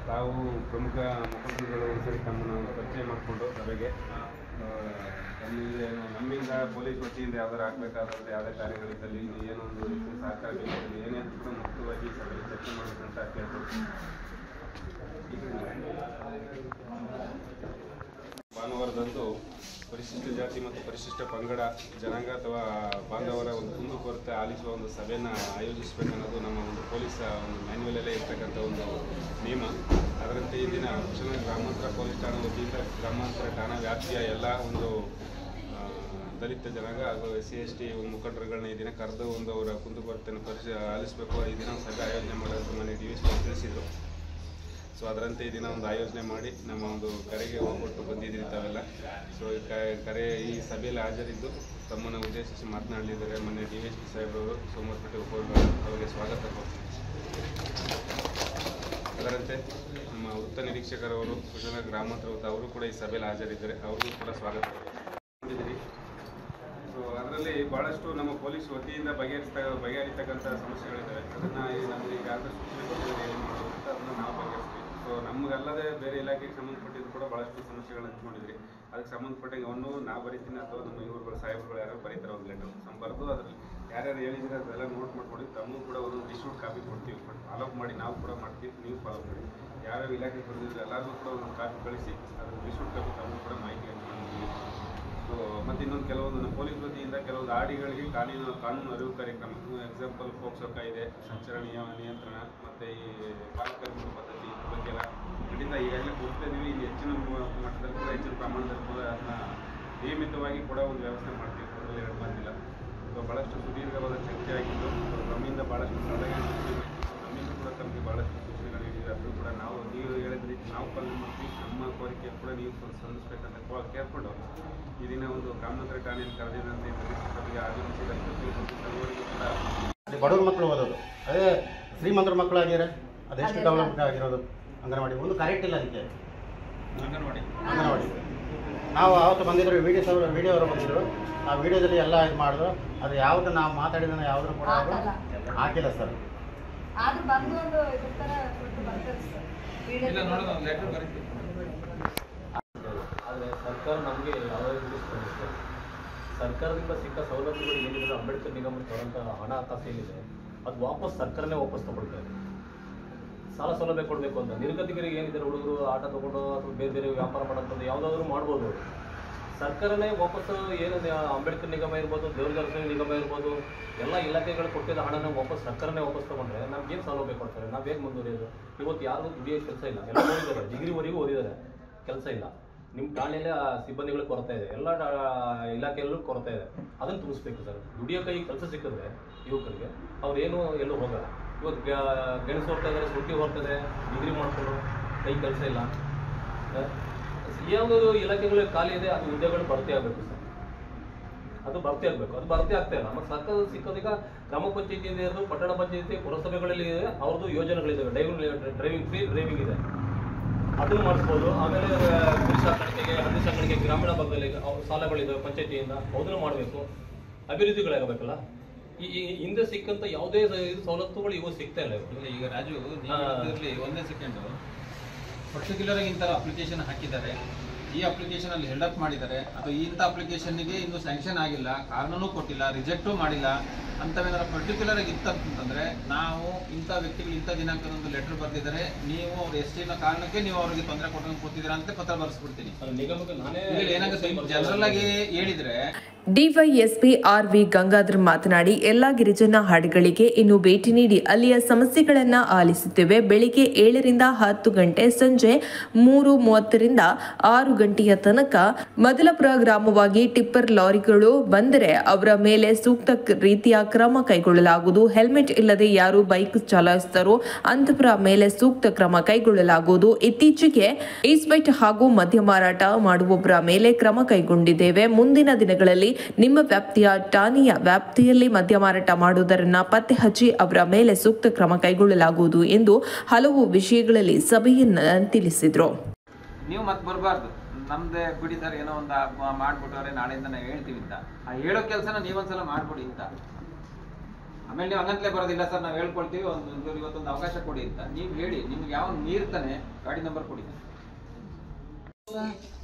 Speaker 13: ತಾವು ಪ್ರಮುಖ ಮುಖಂಡರುಗಳು ಒಂದ್ಸರಿ ತಮ್ಮನ್ನು ಪರಿಚಯ ಮಾಡಿಕೊಂಡು ಸಭೆಗೆ ನಮ್ಮಿಂದ ಪೊಲೀಸ್ ವತಿಯಿಂದ ಯಾವ್ದಾರು ಆಗಬೇಕಾದ್ರೆ ಯಾವುದೇ ಕಾರ್ಯಗಳಿದ್ದಲ್ಲಿ ಏನೊಂದು ರೀತಿಯ ಸಹಕಾರ ಬೇಕಾದಲ್ಲಿ ಏನೇ ಕೂಡ ಮುಕ್ತವಾಗಿ ಸಭೆಗೆ ಚರ್ಚೆ ಮಾಡಬೇಕಂತ ಕೇಳ್ಕೊಳ್ತೀನಿ. ಭಾನುವಾರದಂದು ಪರಿಶಿಷ್ಟ ಜಾತಿ ಮತ್ತು ಪರಿಶಿಷ್ಟ ಪಂಗಡ ಜನಾಂಗ ಅಥವಾ ಬಾಂಧವರ ಒಂದು ಕುಂದುಕೊರತೆ ಆಲಿಸುವ ಒಂದು ಸಭೆಯನ್ನು ಆಯೋಜಿಸಬೇಕನ್ನೋದು ನಮ್ಮ ಒಂದು ಪೊಲೀಸ್ ಒಂದು ಮ್ಯಾನ್ಯುವಲಲ್ಲೇ ಇರ್ತಕ್ಕಂಥ ಒಂದು ನಿಯಮ. ಅದರಂತೆ ಈ ದಿನ ಕೃಷ್ಣ ಗ್ರಾಮಾಂತರ ಪೊಲೀಸ್ ಠಾಣಾ ವತಿಯಿಂದ ಗ್ರಾಮಾಂತರ ಠಾಣಾ ವ್ಯಾಪ್ತಿಯ ಎಲ್ಲ ಒಂದು ದಲಿತ ಜನಾಂಗ ಹಾಗೂ SC/ST ಮುಖಂಡರುಗಳನ್ನ ಈ ದಿನ ಕರೆದು ಒಂದು ಅವರ ಕುಂದುಕೊರತೆಯನ್ನು ಆಲಿಸಬೇಕು. ಈ ದಿನ ಸಭೆ ಆಯೋಜನೆ ಮಾಡೋದು ಮನೆ DSP ತಿಳಿಸಿದರು. ಸೊ ಅದರಂತೆ ಈ ದಿನ ಒಂದು ಆಯೋಜನೆ ಮಾಡಿ ನಮ್ಮ ಒಂದು ಕರೆಗೆ ಹೋಗ್ಬಿಟ್ಟು ಬಂದಿದ್ದೀರಿ ತಾವೆಲ್ಲ. ಸೊ ಈ ಸಭೆಯಲ್ಲಿ ಹಾಜರಿದ್ದು ತಮ್ಮನ್ನು ಉದ್ದೇಶಿಸಿ ಮಾತನಾಡಲಿದ್ದಾರೆ ಮೊನ್ನೆ DSP ಸಾಹೇಬರವರು, ಸೋಮವಾರಪೇಟೆ ಅವರಿಗೆ ಸ್ವಾಗತ ಕೊಡ್ತೀನಿ. ಅದರಂತೆ ನಮ್ಮ ವೃತ್ತ ನಿರೀಕ್ಷಕರವರು ಕುಶಲ ಗ್ರಾಮಾಂತರ ಅವರು ಕೂಡ ಈ ಸಭೆಯಲ್ಲಿ ಹಾಜರಿದ್ದಾರೆ, ಅವ್ರಿಗೂ ಕೂಡ ಸ್ವಾಗತ ಕೊಡ್ತೀನಿ. ಸೊ ಅದರಲ್ಲಿ ಭಾಳಷ್ಟು ನಮ್ಮ ಪೊಲೀಸ್ ವತಿಯಿಂದ ಬಗೆಹರಿತಕ್ಕಂಥ ಸಮಸ್ಯೆಗಳಿದ್ದಾವೆ. ಅದನ್ನು ನಮಗೆ ಈಗಾಗಲೇ ಸೂಚನೆ ಕೊಟ್ಟಿದ್ದಾರೆ ಏನು ಮಾಡೋದು ಅಂತ, ಅದನ್ನು ನಾವು ಬಗೆಹರಿಸ್ತೀವಿ. ಸೊ ನಮಗಲ್ಲದೆ ಬೇರೆ ಇಲಾಖೆಗೆ ಸಂಬಂಧಪಟ್ಟಿದ್ದು ಕೂಡ ಭಾಳಷ್ಟು ಸಮಸ್ಯೆಗಳನ್ನು ಹಂಚ್ಕೊಂಡಿದ್ರಿ. ಅದಕ್ಕೆ ಸಂಬಂಧಪಟ್ಟಂಗೆ ಅವನು ನಾವು ಬರೀತೀನಿ ಅಥವಾ ನಮ್ಮ ಇವ್ರುಗಳು ಸಾಹೇಬರುಗಳು ಯಾರು ಬರೀತಾರೆ ಒಂದು ಲೆಟರ್ ಬರೆದು ಅದರಲ್ಲಿ ಯಾರ್ಯಾರು ಹೇಳಿದ್ರೆ ಅದೆಲ್ಲ ನೋಟ್ ಮಾಡ್ಕೊಂಡು ತಮ್ಮಗೂ ಕೂಡ ಒಂದು ಡಿಸ್ಟ್ರಿಬ್ಯೂಟ್ ಕಾಪಿ ಕೊಡ್ತೀವಿ. ಬಟ್ ಫಾಲೋ ಮಾಡಿ ನಾವು ಕೂಡ ಮಾಡ್ತೀವಿ, ನೀವು ಫಾಲೋ ಮಾಡಿ. ಯಾರ್ಯಾವ ಇಲಾಖೆಗೆ ಬರೆದಿದ್ರೆ ಎಲ್ಲರಿಗೂ ಕೂಡ ಒಂದು ಕಾಪಿ ಕಳಿಸಿ ಅದ್ರ ಡಿಸ್ಟ್ರಿಬ್ಯೂಟ್ ಕಾಪಿ ತಮ್ಮಗೂ ಕೂಡ ಮಾಹಿತಿ ಹಂಚ್ಕೊಂಡಿದ್ದೀವಿ. ಸೊ ಮತ್ತು ಇನ್ನೊಂದು ಕೆಲವೊಂದು ನಮ್ಮ ಪೊಲೀಸ್ ವತಿಯಿಂದ ಕೆಲವೊಂದು ಆಡಿಗಳಿಗೆ ಕಾನೂನು ಅರಿವು ಕಾರ್ಯಕ್ರಮ, ಎಕ್ಸಾಂಪಲ್ ಪೋಕ್ಸೋ ಕಾಯ್ದೆ, ಸಂಚಾರ ನಿಯಂತ್ರಣ ಮತ್ತು ಈ ಬಾಲಕಾರ್ಮಿಕ ಪದ್ಧತಿ ಬಗ್ಗೆಲ್ಲ ಖಂಡಿತ ಈಗಾಗಲೇ ಕೊಡ್ತಾಯಿದ್ದೀವಿ. ಇಲ್ಲಿ ಹೆಚ್ಚಿನ ಮಟ್ಟದಲ್ಲಿ ಕೂಡ ಹೆಚ್ಚಿನ ಪ್ರಮಾಣದಲ್ಲಿ ಕೂಡ ಅದನ್ನ ನಿಯಮಿತವಾಗಿ ಕೂಡ ಒಂದು ವ್ಯವಸ್ಥೆ ಮಾಡ್ತೀವಿ, ಅದರಲ್ಲಿ ಎರಡು ಮಾತಿಲ್ಲ. ಸೊ ಭಾಳಷ್ಟು ಸುದೀರ್ಘವಾದ ಚರ್ಚೆ ಆಗಿದ್ದು ನಮ್ಮಿಂದ ಭಾಳಷ್ಟು ಸಲಹೆ ನಮ್ಮಿಂದ ಕೂಡ ತಮಗೆ ಭಾಳಷ್ಟು ಸೂಚನೆಗಳು ನೀಡಿದೆ. ಅದು ಕೂಡ ನೀವು ಹೇಳಿದ ರೀತಿ ನಾವು ಪಾಲನೆ ಮಾಡ್ತೀವಿ. ನಮ್ಮ ಕೋರಿಕೆ ಕೂಡ ನೀವು ಸ್ಪಂದಿಸಬೇಕಂತ ಕೇಳ್ಕೊಂಡು ಈ ದಿನ ಒಂದು ಗ್ರಾಮಾಂತರ ಠಾಣೆಯನ್ನು ಕರೆದಿದ್ದಂತೆ ಸಭೆಗೆ ಆಗಮಿಸಿದ ಸರ್ವರಿಗೂ ಕೂಡ
Speaker 10: ಬಡವ್ರ ಮಕ್ಕಳು ಓದೋದು, ಅದೇ ಶ್ರೀಮಂತರ ಮಕ್ಕಳು ಆಗಿದ್ದಾರೆ, ಅದೆಷ್ಟು ಡೆವಲಪ್ಮೆಂಟ್ ಆಗಿರೋದು. ಅಂಗನವಾಡಿ ಒಂದು ಕರೆಕ್ಟ್ ಇಲ್ಲ ಅದಕ್ಕೆ. ಅಂಗನವಾಡಿ ನಾವು ಆವತ್ತು ಬಂದಿದ್ರು, ವಿಡಿಯೋ ಅವರು ಬಂದಿದ್ರು. ಆ ವಿಡಿಯೋದಲ್ಲಿ ಎಲ್ಲ ಇದು ಮಾಡಿದ್ರು. ಅದು ಯಾವುದು ನಾವು ಮಾತಾಡಿದ ಯಾವುದ್ರು ಕೂಡ ಹಾಕಿಲ್ಲ ಸರ್.
Speaker 14: ಆದರೆ ಸರ್ಕಾರ ನಮಗೆ ಯಾವುದೇ ರೀತಿ ಸ್ಪಂದಿಸ್ತದೆ. ಸರ್ಕಾರದಿಂದ ಸಿಕ್ಕ ಸೌಲಭ್ಯಗಳು ಏನಿದೆ, ಅಂಬೇಡ್ಕರ್ ನಿಗಮ ತಗೊಂಥ ಹಣ ಖಾತೆ ಏನಿದೆ ಅದು ವಾಪಸ್ ಸರ್ಕಾರನೇ ವಾಪಸ್ ತಗೊಳ್ತಾರೆ. ಸಾಲ ಸೌಲಭ್ಯ ಕೊಡಬೇಕು ಅಂತ ನಿರ್ಗತಿಕರಿಗೆ ಏನಿದೆ, ಹುಡುಗರು ಆಟ ತೊಗೊಂಡು ಅಥವಾ ಬೇರೆ ಬೇರೆ ವ್ಯಾಪಾರ ಮಾಡೋಂಥದ್ದು ಯಾವುದಾದ್ರೂ ಮಾಡ್ಬೋದು. ಸರ್ಕಾರನೇ ವಾಪಸ್ಸು ಏನಿದೆ, ಅಂಬೇಡ್ಕರ್ ನಿಗಮ ಇರ್ಬೋದು, ದೇವರ ನಿಗಮ ಇರ್ಬೋದು, ಎಲ್ಲ ಇಲಾಖೆಗಳು ಕೊಟ್ಟಿದ್ದ ಹಣನ ವಾಪಸ್ ಸರ್ಕಾರನೇ ವಾಪಸ್ ತೊಗೊಂಡ್ರೆ ನಮ್ಗೇನು ಸೌಲಭ್ಯ ಕೊಡ್ತಾರೆ, ನಾವು ಹೇಗೆ ಮುಂದುವರಿಯೋದು? ಇವತ್ತು ಯಾರಿಗೂ ದುಡಿಯೋ ಕೆಲಸ ಇಲ್ಲ, ಎಲ್ಲ ಓದಿದ್ದಾರೆ, ಡಿಗ್ರಿವರೆಗೂ ಓದಿದ್ದಾರೆ, ಕೆಲಸ ಇಲ್ಲ. ನಿಮ್ಮ ಠಾಣೆಯಲ್ಲಿ ಆ ಸಿಬ್ಬಂದಿಗಳು ಕೊರತೆ ಇದೆ, ಎಲ್ಲ ಇಲಾಖೆಯಲ್ಲೂ ಕೊರತೆ ಇದೆ. ಅದನ್ನು ತುಂಬಿಸ್ಬೇಕು ಸರ್. ದುಡಿಯೋ ಕೈ ಕೆಲಸ ಸಿಕ್ಕಿದ್ರೆ ಯುವಕರಿಗೆ ಅವ್ರೇನು ಎಲ್ಲೂ ಹೋಗಲ್ಲ. ಇವತ್ತು ಗೆಣಸು ಹೋಗ್ತಾ ಇದ್ದಾರೆ, ಸುಟ್ಟಿ ಹೋಗ್ತದೆ, ಡಿಗ್ರಿ ಮಾಡ್ಕೊಂಡು ಕೈ ಕೆಲಸ ಇಲ್ಲ. ಯಾವುದು ಇಲಾಖೆಗಳು ಖಾಲಿ ಇದೆ ಅದು ಹುದ್ದೆಗಳು ಭರ್ತಿ ಆಗಬೇಕು ಸರ್. ಅದು ಭರ್ತಿ ಆಗಬೇಕು. ಅದು ಭರ್ತಿ ಆಗ್ತಾ ಇಲ್ಲ. ಮತ್ತು ಸರ್ಕಾರ ಸಿಕ್ಕೋದೀಗ ಗ್ರಾಮ ಪಂಚಾಯತಿಯಿಂದ ಇರೋದು, ಪಟ್ಟಣ ಪಂಚಾಯತಿ, ಪುರಸಭೆಗಳಲ್ಲಿ ಇದೆ, ಅವ್ರದ್ದು ಯೋಜನೆಗಳಿದ್ದಾವೆ. ಡ್ರೈವಿಂಗ್ ಫ್ರೀ ಡ್ರೈವಿಂಗ್ ಇದೆ, ಅದನ್ನು ಮಾಡಿಸ್ಬೋದು. ಆಮೇಲೆ ಕುರಿ ಸಾಕಾಣಿಕೆಗೆ, ಹಂದಿ ಸಾಕಾಣಿಕೆ ಗ್ರಾಮೀಣ ಭಾಗದಲ್ಲಿ ಸಾಲಗಳಿದ್ದಾವೆ ಪಂಚಾಯತಿಯಿಂದ, ಅದನ್ನು ಮಾಡಬೇಕು. ಅಭಿವೃದ್ಧಿಗಳಾಗಬೇಕಲ್ಲ. ಈ ಹಿಂದೆ ಸಿಕ್ಕಂತ ಯಾವುದೇ ಸವಲತ್ತುಗಳು ಇವು ಸಿಗ್ತಾ ಇಲ್ಲ.
Speaker 3: ಈಗ ರಾಜು ಇದರಲ್ಲಿ ಒಂದೇ ಸೆಕೆಂಡು ಪರ್ಟಿಕ್ಯುಲರ್ ಆಗಿ ಇಂಥ ಅಪ್ಲಿಕೇಶನ್ ಹಾಕಿದ್ದಾರೆ, ಈ ಅಪ್ಲಿಕೇಶನ್ ಅಲ್ಲಿ ಹೆಲ್ಡಪ್ ಮಾಡಿದ್ದಾರೆ, ಅಥವಾ ಇಂಥ ಅಪ್ಲಿಕೇಶನ್ಗೆ ಇನ್ನೂ ಸ್ಯಾಂಕ್ಷನ್ ಆಗಿಲ್ಲ, ಕಾರಣನೂ ಕೊಟ್ಟಿಲ್ಲ, ರಿಜೆಕ್ಟು ಮಾಡಿಲ್ಲ ಅಂತವೇನಾರ ಪರ್ಟಿಕ್ಯುಲರ್ ಆಗಿ ಇತ್ತಂತಂದ್ರೆ ನಾವು ಇಂಥ ವ್ಯಕ್ತಿಗಳು ಇಂಥ ದಿನಾಂಕದೊಂದು ಲೆಟರ್ ಬರೆದಿದ್ದಾರೆ, ನೀವು ಅವ್ರ ಎಷ್ಟಿನ ಕಾರಣಕ್ಕೆ ನೀವು ಅವ್ರಿಗೆ ತೊಂದರೆ ಕೊಟ್ಟು ಕೂತಿದ್ದೀರಾ ಅಂತ ಪತ್ರ ಬರೆಸ್ಬಿಡ್ತೀನಿ. ಏನಾಗುತ್ತೆ ಜನರಲ್ ಆಗಿ ಹೇಳಿದ್ರೆ
Speaker 1: ಡಿವೈಎಸ್ಪಿ ಆರ್.ವಿ. ಗಂಗಾಧರ್ ಮಾತನಾಡಿ, ಎಲ್ಲಾ ಗಿರಿಜನ ಹಾಡಿಗಳಿಗೆ ಇನ್ನು ಭೇಟಿ ನೀಡಿ ಅಲ್ಲಿಯ ಸಮಸ್ಯೆಗಳನ್ನು ಆಲಿಸುತ್ತೇವೆ. ಬೆಳಿಗ್ಗೆ 7 ರಿಂದ 10 ಗಂಟೆ, ಸಂಜೆ 3:30 ರಿಂದ 6 ಗಂಟೆಯ ತನಕ ಮದಲಪುರ ಗ್ರಾಮವಾಗಿ ಟಿಪ್ಪರ್ ಲಾರಿಗಳು ಬಂದರೆ ಅವರ ಮೇಲೆ ಸೂಕ್ತ ರೀತಿಯ ಕ್ರಮ ಕೈಗೊಳ್ಳಲಾಗುವುದು. ಹೆಲ್ಮೆಟ್ ಇಲ್ಲದೆ ಯಾರು ಬೈಕ್ ಚಲಾಯಿಸುತ್ತಾರೋ ಅಂತವರ ಮೇಲೆ ಸೂಕ್ತ ಕ್ರಮ ಕೈಗೊಳ್ಳಲಾಗುವುದು. ಇತ್ತೀಚೆಗೆ ಈಸ್ಪೈಟ್ ಹಾಗೂ ಮದ್ಯ ಮಾರಾಟ ಮಾಡುವವರ ಮೇಲೆ ಕ್ರಮ ಕೈಗೊಂಡಿದ್ದೇವೆ. ಮುಂದಿನ ದಿನಗಳಲ್ಲಿ ನಿಮ್ಮ ವ್ಯಾಪ್ತಿಯ ಠಾಣೆಯ ವ್ಯಾಪ್ತಿಯಲ್ಲಿ ಮದ್ಯ ಮಾರಾಟ ಮಾಡುವುದರನ್ನ ಪತ್ತೆ ಹಚ್ಚಿ ಅವರ ಮೇಲೆ ಸೂಕ್ತ ಕ್ರಮ ಕೈಗೊಳ್ಳಲಾಗುವುದು ಎಂದು ಹಲವು ವಿಷಯಗಳಲ್ಲಿ ಸಭೆಯನ್ನ ತಿಳಿಸಿದ್ರು.
Speaker 3: ನೀವು ಮತ್ತೆ ಬರಬಾರ್ದು, ನಮ್ದೇ ಬಿಡಿ ಸರ್ ಏನೋ ಒಂದು ಮಾಡ್ಬಿಟ್ಟವ್ರೆ ನಾಳೆಯಿಂದ ನಾವು ಹೇಳ್ತೀವಿ ಅಂತ, ಆ ಹೇಳೋ ಕೆಲಸನ ನೀವೊಂದ್ಸಲ ಮಾಡ್ಬಿಡಿ ಅಂತ. ಆಮೇಲೆ ನೀವು ಹಂಗಂತಲೇ ಬರೋದಿಲ್ಲ ಸರ್ ನಾವು ಹೇಳ್ಕೊಳ್ತೀವಿ, ಇವತ್ತೊಂದು ಅವಕಾಶ ಕೊಡಿ ಅಂತ ನೀವು ಹೇಳಿ. ನಿಮ್ಗೆ ಯಾವ ಮೀರ್ತಾನೆ ಗಾಡಿ ನಂಬರ್ ಕೊಡಿ.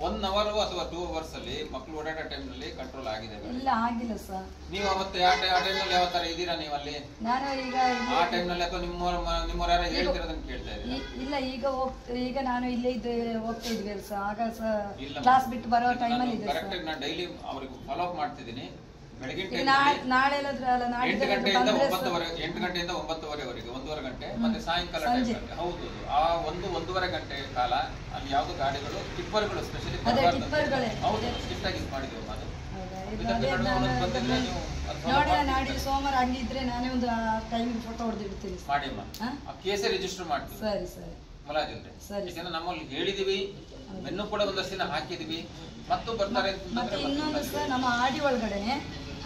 Speaker 3: 1 hour ಅಥವಾ 2 hours ಅಲ್ಲಿ ಮಕ್ಕಳು ಓಡಾಡೋ ಟೈಮ್ ನಲ್ಲಿ ಕಂಟ್ರೋಲ್ ಆಗಿದೆ?
Speaker 11: ಇಲ್ಲ, ಆಗಿಲ್ಲ ಸರ್.
Speaker 3: ನೀವು ಅವತ್ತು ಆ ಟೈಮ್ ನಲ್ಲಿ ಯಾವ ತರ ಇದೀರಾ ನೀವು ಅಲ್ಲಿ?
Speaker 11: ನಾನು ಈಗ
Speaker 3: ಆ ಟೈಮ್ ನಲ್ಲಿ ಅಥವಾ ನಿಮ್ಮವ್ರ ಯಾರು ಹೇಳ್ತಿರೋದನ್ನ ಕೇಳ್ತಾ ಇದ್ದೀರಾ?
Speaker 11: ಇಲ್ಲ, ಈಗ ನಾನು ಇಲ್ಲೇ ಹೋಗ್ತಾ ಇದ್ವಿ ಸರ್. ಆಗ ಕ್ಲಾಸ್ ಬಿಟ್ಟು ಬರೋ ಟೈಮಲ್ಲಿ ಇದೆ
Speaker 3: ಕರೆಕ್ಟ್ ಆಗಿ ನಾನು ಡೈಲಿ ಅವ್ರಿಗೆ ಫಾಲೋ ಅಪ್ ಮಾಡ್ತಿದ್ದೀನಿ. ಬೆಳಗಿನ
Speaker 11: ನಾಳೆ
Speaker 3: 8 ಗಂಟೆಯಿಂದ 9:30ವರೆಗೆ 1.5 ಗಂಟೆ, ಮತ್ತೆ ಸಾಯಂಕಾಲ ಹೌದು ಆ 1-1.5 ಗಂಟೆ ಕಾಲ ಅಲ್ಲಿ ಯಾವ್ದು ಗಾಡಿಗಳು ಟಿಪ್ಪರ್ಗಳು ಸ್ಪೆಷಲಿ ಹೌದು ಸ್ಟ್ರಿಕ್ಟ್ ಆಗಿ ಮಾಡಿದೆವು.
Speaker 11: ನೋಡಿ ನಾಡಿದ್ದು ಸೋಮವಾರ ಹಂಗಿದ್ರೆ ನಾನೇ ಒಂದು ಟೈಮ್ ಫೋಟೋ ಹೊಡೆದಿಡ್ತೀನಿ
Speaker 3: ಮಾಡಿ ಕೇಸೇ ರಿಜಿಸ್ಟರ್ ಮಾಡ್ತೀವಿ.
Speaker 11: ಸರಿ ಸರಿ
Speaker 3: ಮುಲಾಜಿಲ್ರಿ. ಯಾಕಂದ್ರೆ ನಮ್ಮಲ್ಲಿ ಹೇಳಿದೀವಿ, ಮೆನ್ನು ಕೂಡ ಒಂದಷ್ಟು ದಿನ ಹಾಕಿದೀವಿ, ಮತ್ತು ಬರ್ತಾರೆ.
Speaker 11: ಮತ್ತೆ ಇನ್ನೊಂದು ಸರ್, ನಮ್ಮ ಆಡಿ ಒಳಗಡೆನೆ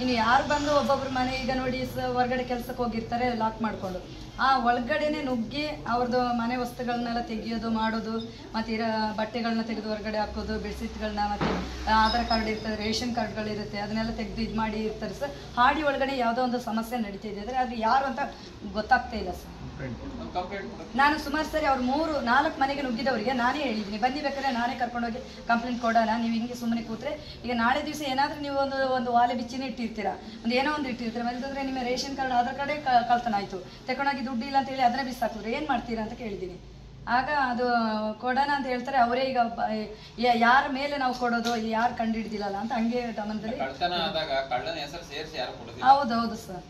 Speaker 11: ಇನ್ನು ಯಾರು ಬಂದು ಒಬ್ಬೊಬ್ರು ಮನೆ ಈಗ ನೋಡಿ ಹೊರಗಡೆ ಕೆಲ್ಸಕ್ಕೆ ಹೋಗಿರ್ತಾರೆ ಲಾಕ್ ಮಾಡ್ಕೊಂಡು, ಆ ಒಳಗಡೆನೆ ನುಗ್ಗಿ ಅವ್ರದ್ದು ಮನೆ ವಸ್ತುಗಳನ್ನೆಲ್ಲ ತೆಗಿಯೋದು ಮಾಡೋದು, ಮತ್ತು ಬಟ್ಟೆಗಳನ್ನ ತೆಗೆದು ಹೊರಗಡೆ ಹಾಕೋದು, ಬೆಡ್ಶೀಟ್ಗಳನ್ನ, ಮತ್ತು ಆಧಾರ್ ಕಾರ್ಡ್ ಇರ್ತದೆ, ರೇಷನ್ ಕಾರ್ಡ್ಗಳಿರುತ್ತೆ, ಅದನ್ನೆಲ್ಲ ತೆಗೆದು ಇದು ಮಾಡಿ ಇರ್ತಾರೆ ಸರ್. ಹಾಡಿ ಒಳಗಡೆ ಯಾವುದೋ ಒಂದು ಸಮಸ್ಯೆ ನಡೀತಾ ಇದೆ ಆದರೆ ಅದು ಯಾರು ಅಂತ ಗೊತ್ತಾಗ್ತಾ ಇಲ್ಲ ಸರ್. ನಾನು ಸುಮಾರು ಸರಿ ಅವ್ರು 3-4 ಮನೆಗೆ ನುಗ್ಗಿದವರಿಗೆ ನಾನೇ ಹೇಳಿದ್ದೀನಿ, ಬನ್ನಿ ಬೇಕಾದ್ರೆ ನಾನೇ ಕರ್ಕೊಂಡೋಗಿ ಕಂಪ್ಲೇಂಟ್ ಕೊಡೋಣ, ನೀವು ಹಿಂಗೆ ಸುಮ್ಮನೆ ಕೂತ್ರೆ ಈಗ ನಾಳೆ ದಿವಸ ಏನಾದರೂ ನೀವು ಒಂದು ವಾಲೆ ಬಿಚ್ಚಿನೇ ಇಟ್ಟಿರ್ತೀರಾ, ಏನೋ ಒಂದು ಇಟ್ಟಿರ್ತೀರ, ಮತ್ತಂದ್ರೆ ನಿಮ್ಮ ರೇಷನ್ ಕಾರ್ಡ್ ಆಧಾರ್ ಕಾರ್ಡೇ ಕಳ್ತನ ಆಯಿತು, ತಗೊಂಡೋಗಿ ದುಡ್ಡು ಇಲ್ಲ ಅಂತ ಹೇಳಿ ಅದನ್ನೇ ಬಿಸಾಕಿದ್ರು, ಏನು ಮಾಡ್ತೀರಾ ಅಂತ ಕೇಳಿದ್ದೀನಿ. ಆಗ ಅದು ಕೊಡೋಣ ಅಂತ ಹೇಳ್ತಾರೆ ಅವರೇ. ಈಗ ಯಾರ ಮೇಲೆ ನಾವು ಕೊಡೋದು, ಯಾರು ಕಂಡು ಹಿಡ್ದಿಲ್ಲಲ್ಲ ಅಂತ ಹಂಗೆ ಗಮನದಲ್ಲಿ. ಹೌದೌದು ಸರ್.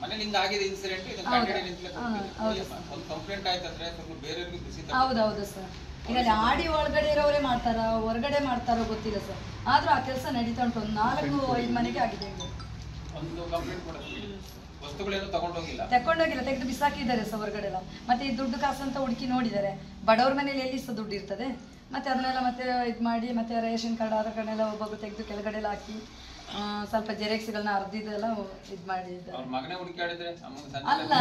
Speaker 3: ಮನೇಲಿ ಹಿಂಗ ಆಗಿದೆ ಇನ್ಸಿಡೆಂಟ್, ಇದು ಒಂದು ಕಂಪ್ಲೇಂಟ್ ಆಯ್ತಂದ್ರೆ ಸ್ವಲ್ಪ ಬೇರೆಯವರಿಗೆ ಬಿಸಿ.
Speaker 11: ಹೌದೌದು ಸರ್. ಈಗ ಆಡಿ ಒಳಗಡೆ ಇರೋರೇ ಮಾಡ್ತಾರ, ಹೊರಗಡೆ ಮಾಡ್ತಾರೋ ಗೊತ್ತಿಲ್ಲ ಸರ್, ಆದ್ರೂ ಆ ಕೆಲಸ ನಡೀತಾ ಉಂಟು. 4-5 ಮನೆಗೆ ಆಗಿದೆ.
Speaker 3: ಒಂದು ಕಂಪ್ಲೇಂಟ್ ಕೊಡ್ತೀವಿ, ವಸ್ತುಗಳೇನು ತಗೊಂಡೋಗಿಲ್ಲ,
Speaker 11: ತೆಗೆದು ಬಿಸಾಕಿದ್ದಾರೆ ಸರ್ ಹೊರಗಡೆ ಎಲ್ಲ. ಮತ್ತೆ ಈ ದುಡ್ಡು ಕಾಸು ಅಂತ ಹುಡುಕಿ ನೋಡಿದ್ದಾರೆ, ಬಡವ್ರ ಮನೇಲಿ ಎಲ್ಲಿ ಸಹ ದುಡ್ಡು ಇರ್ತದೆ, ಮತ್ತೆ ಅದನ್ನೆಲ್ಲ ಮತ್ತೆ ಇದು ಮಾಡಿ, ಮತ್ತೆ ರೇಷನ್ ಕಾರ್ಡ್ ಆಧಾರ್ ಕಾರ್ಡ್ ಎಲ್ಲ ಒಬ್ಬೊಬ್ರು ತೆಗೆದು ಕೆಳಗಡೆ ಎಲ್ಲ ಹಾಕಿ ಸ್ವಲ್ಪ ಜೆರಾಕ್ಸ್ಗಳನ್ನ ಅರ್ದಿದ್ದೆಲ್ಲ ಇದು ಮಾಡಿದ್ದಾರೆ.
Speaker 3: ಮಗನೇ ಹುಡುಕಾಡಿದ್ರೆ
Speaker 11: ಅಲ್ಲ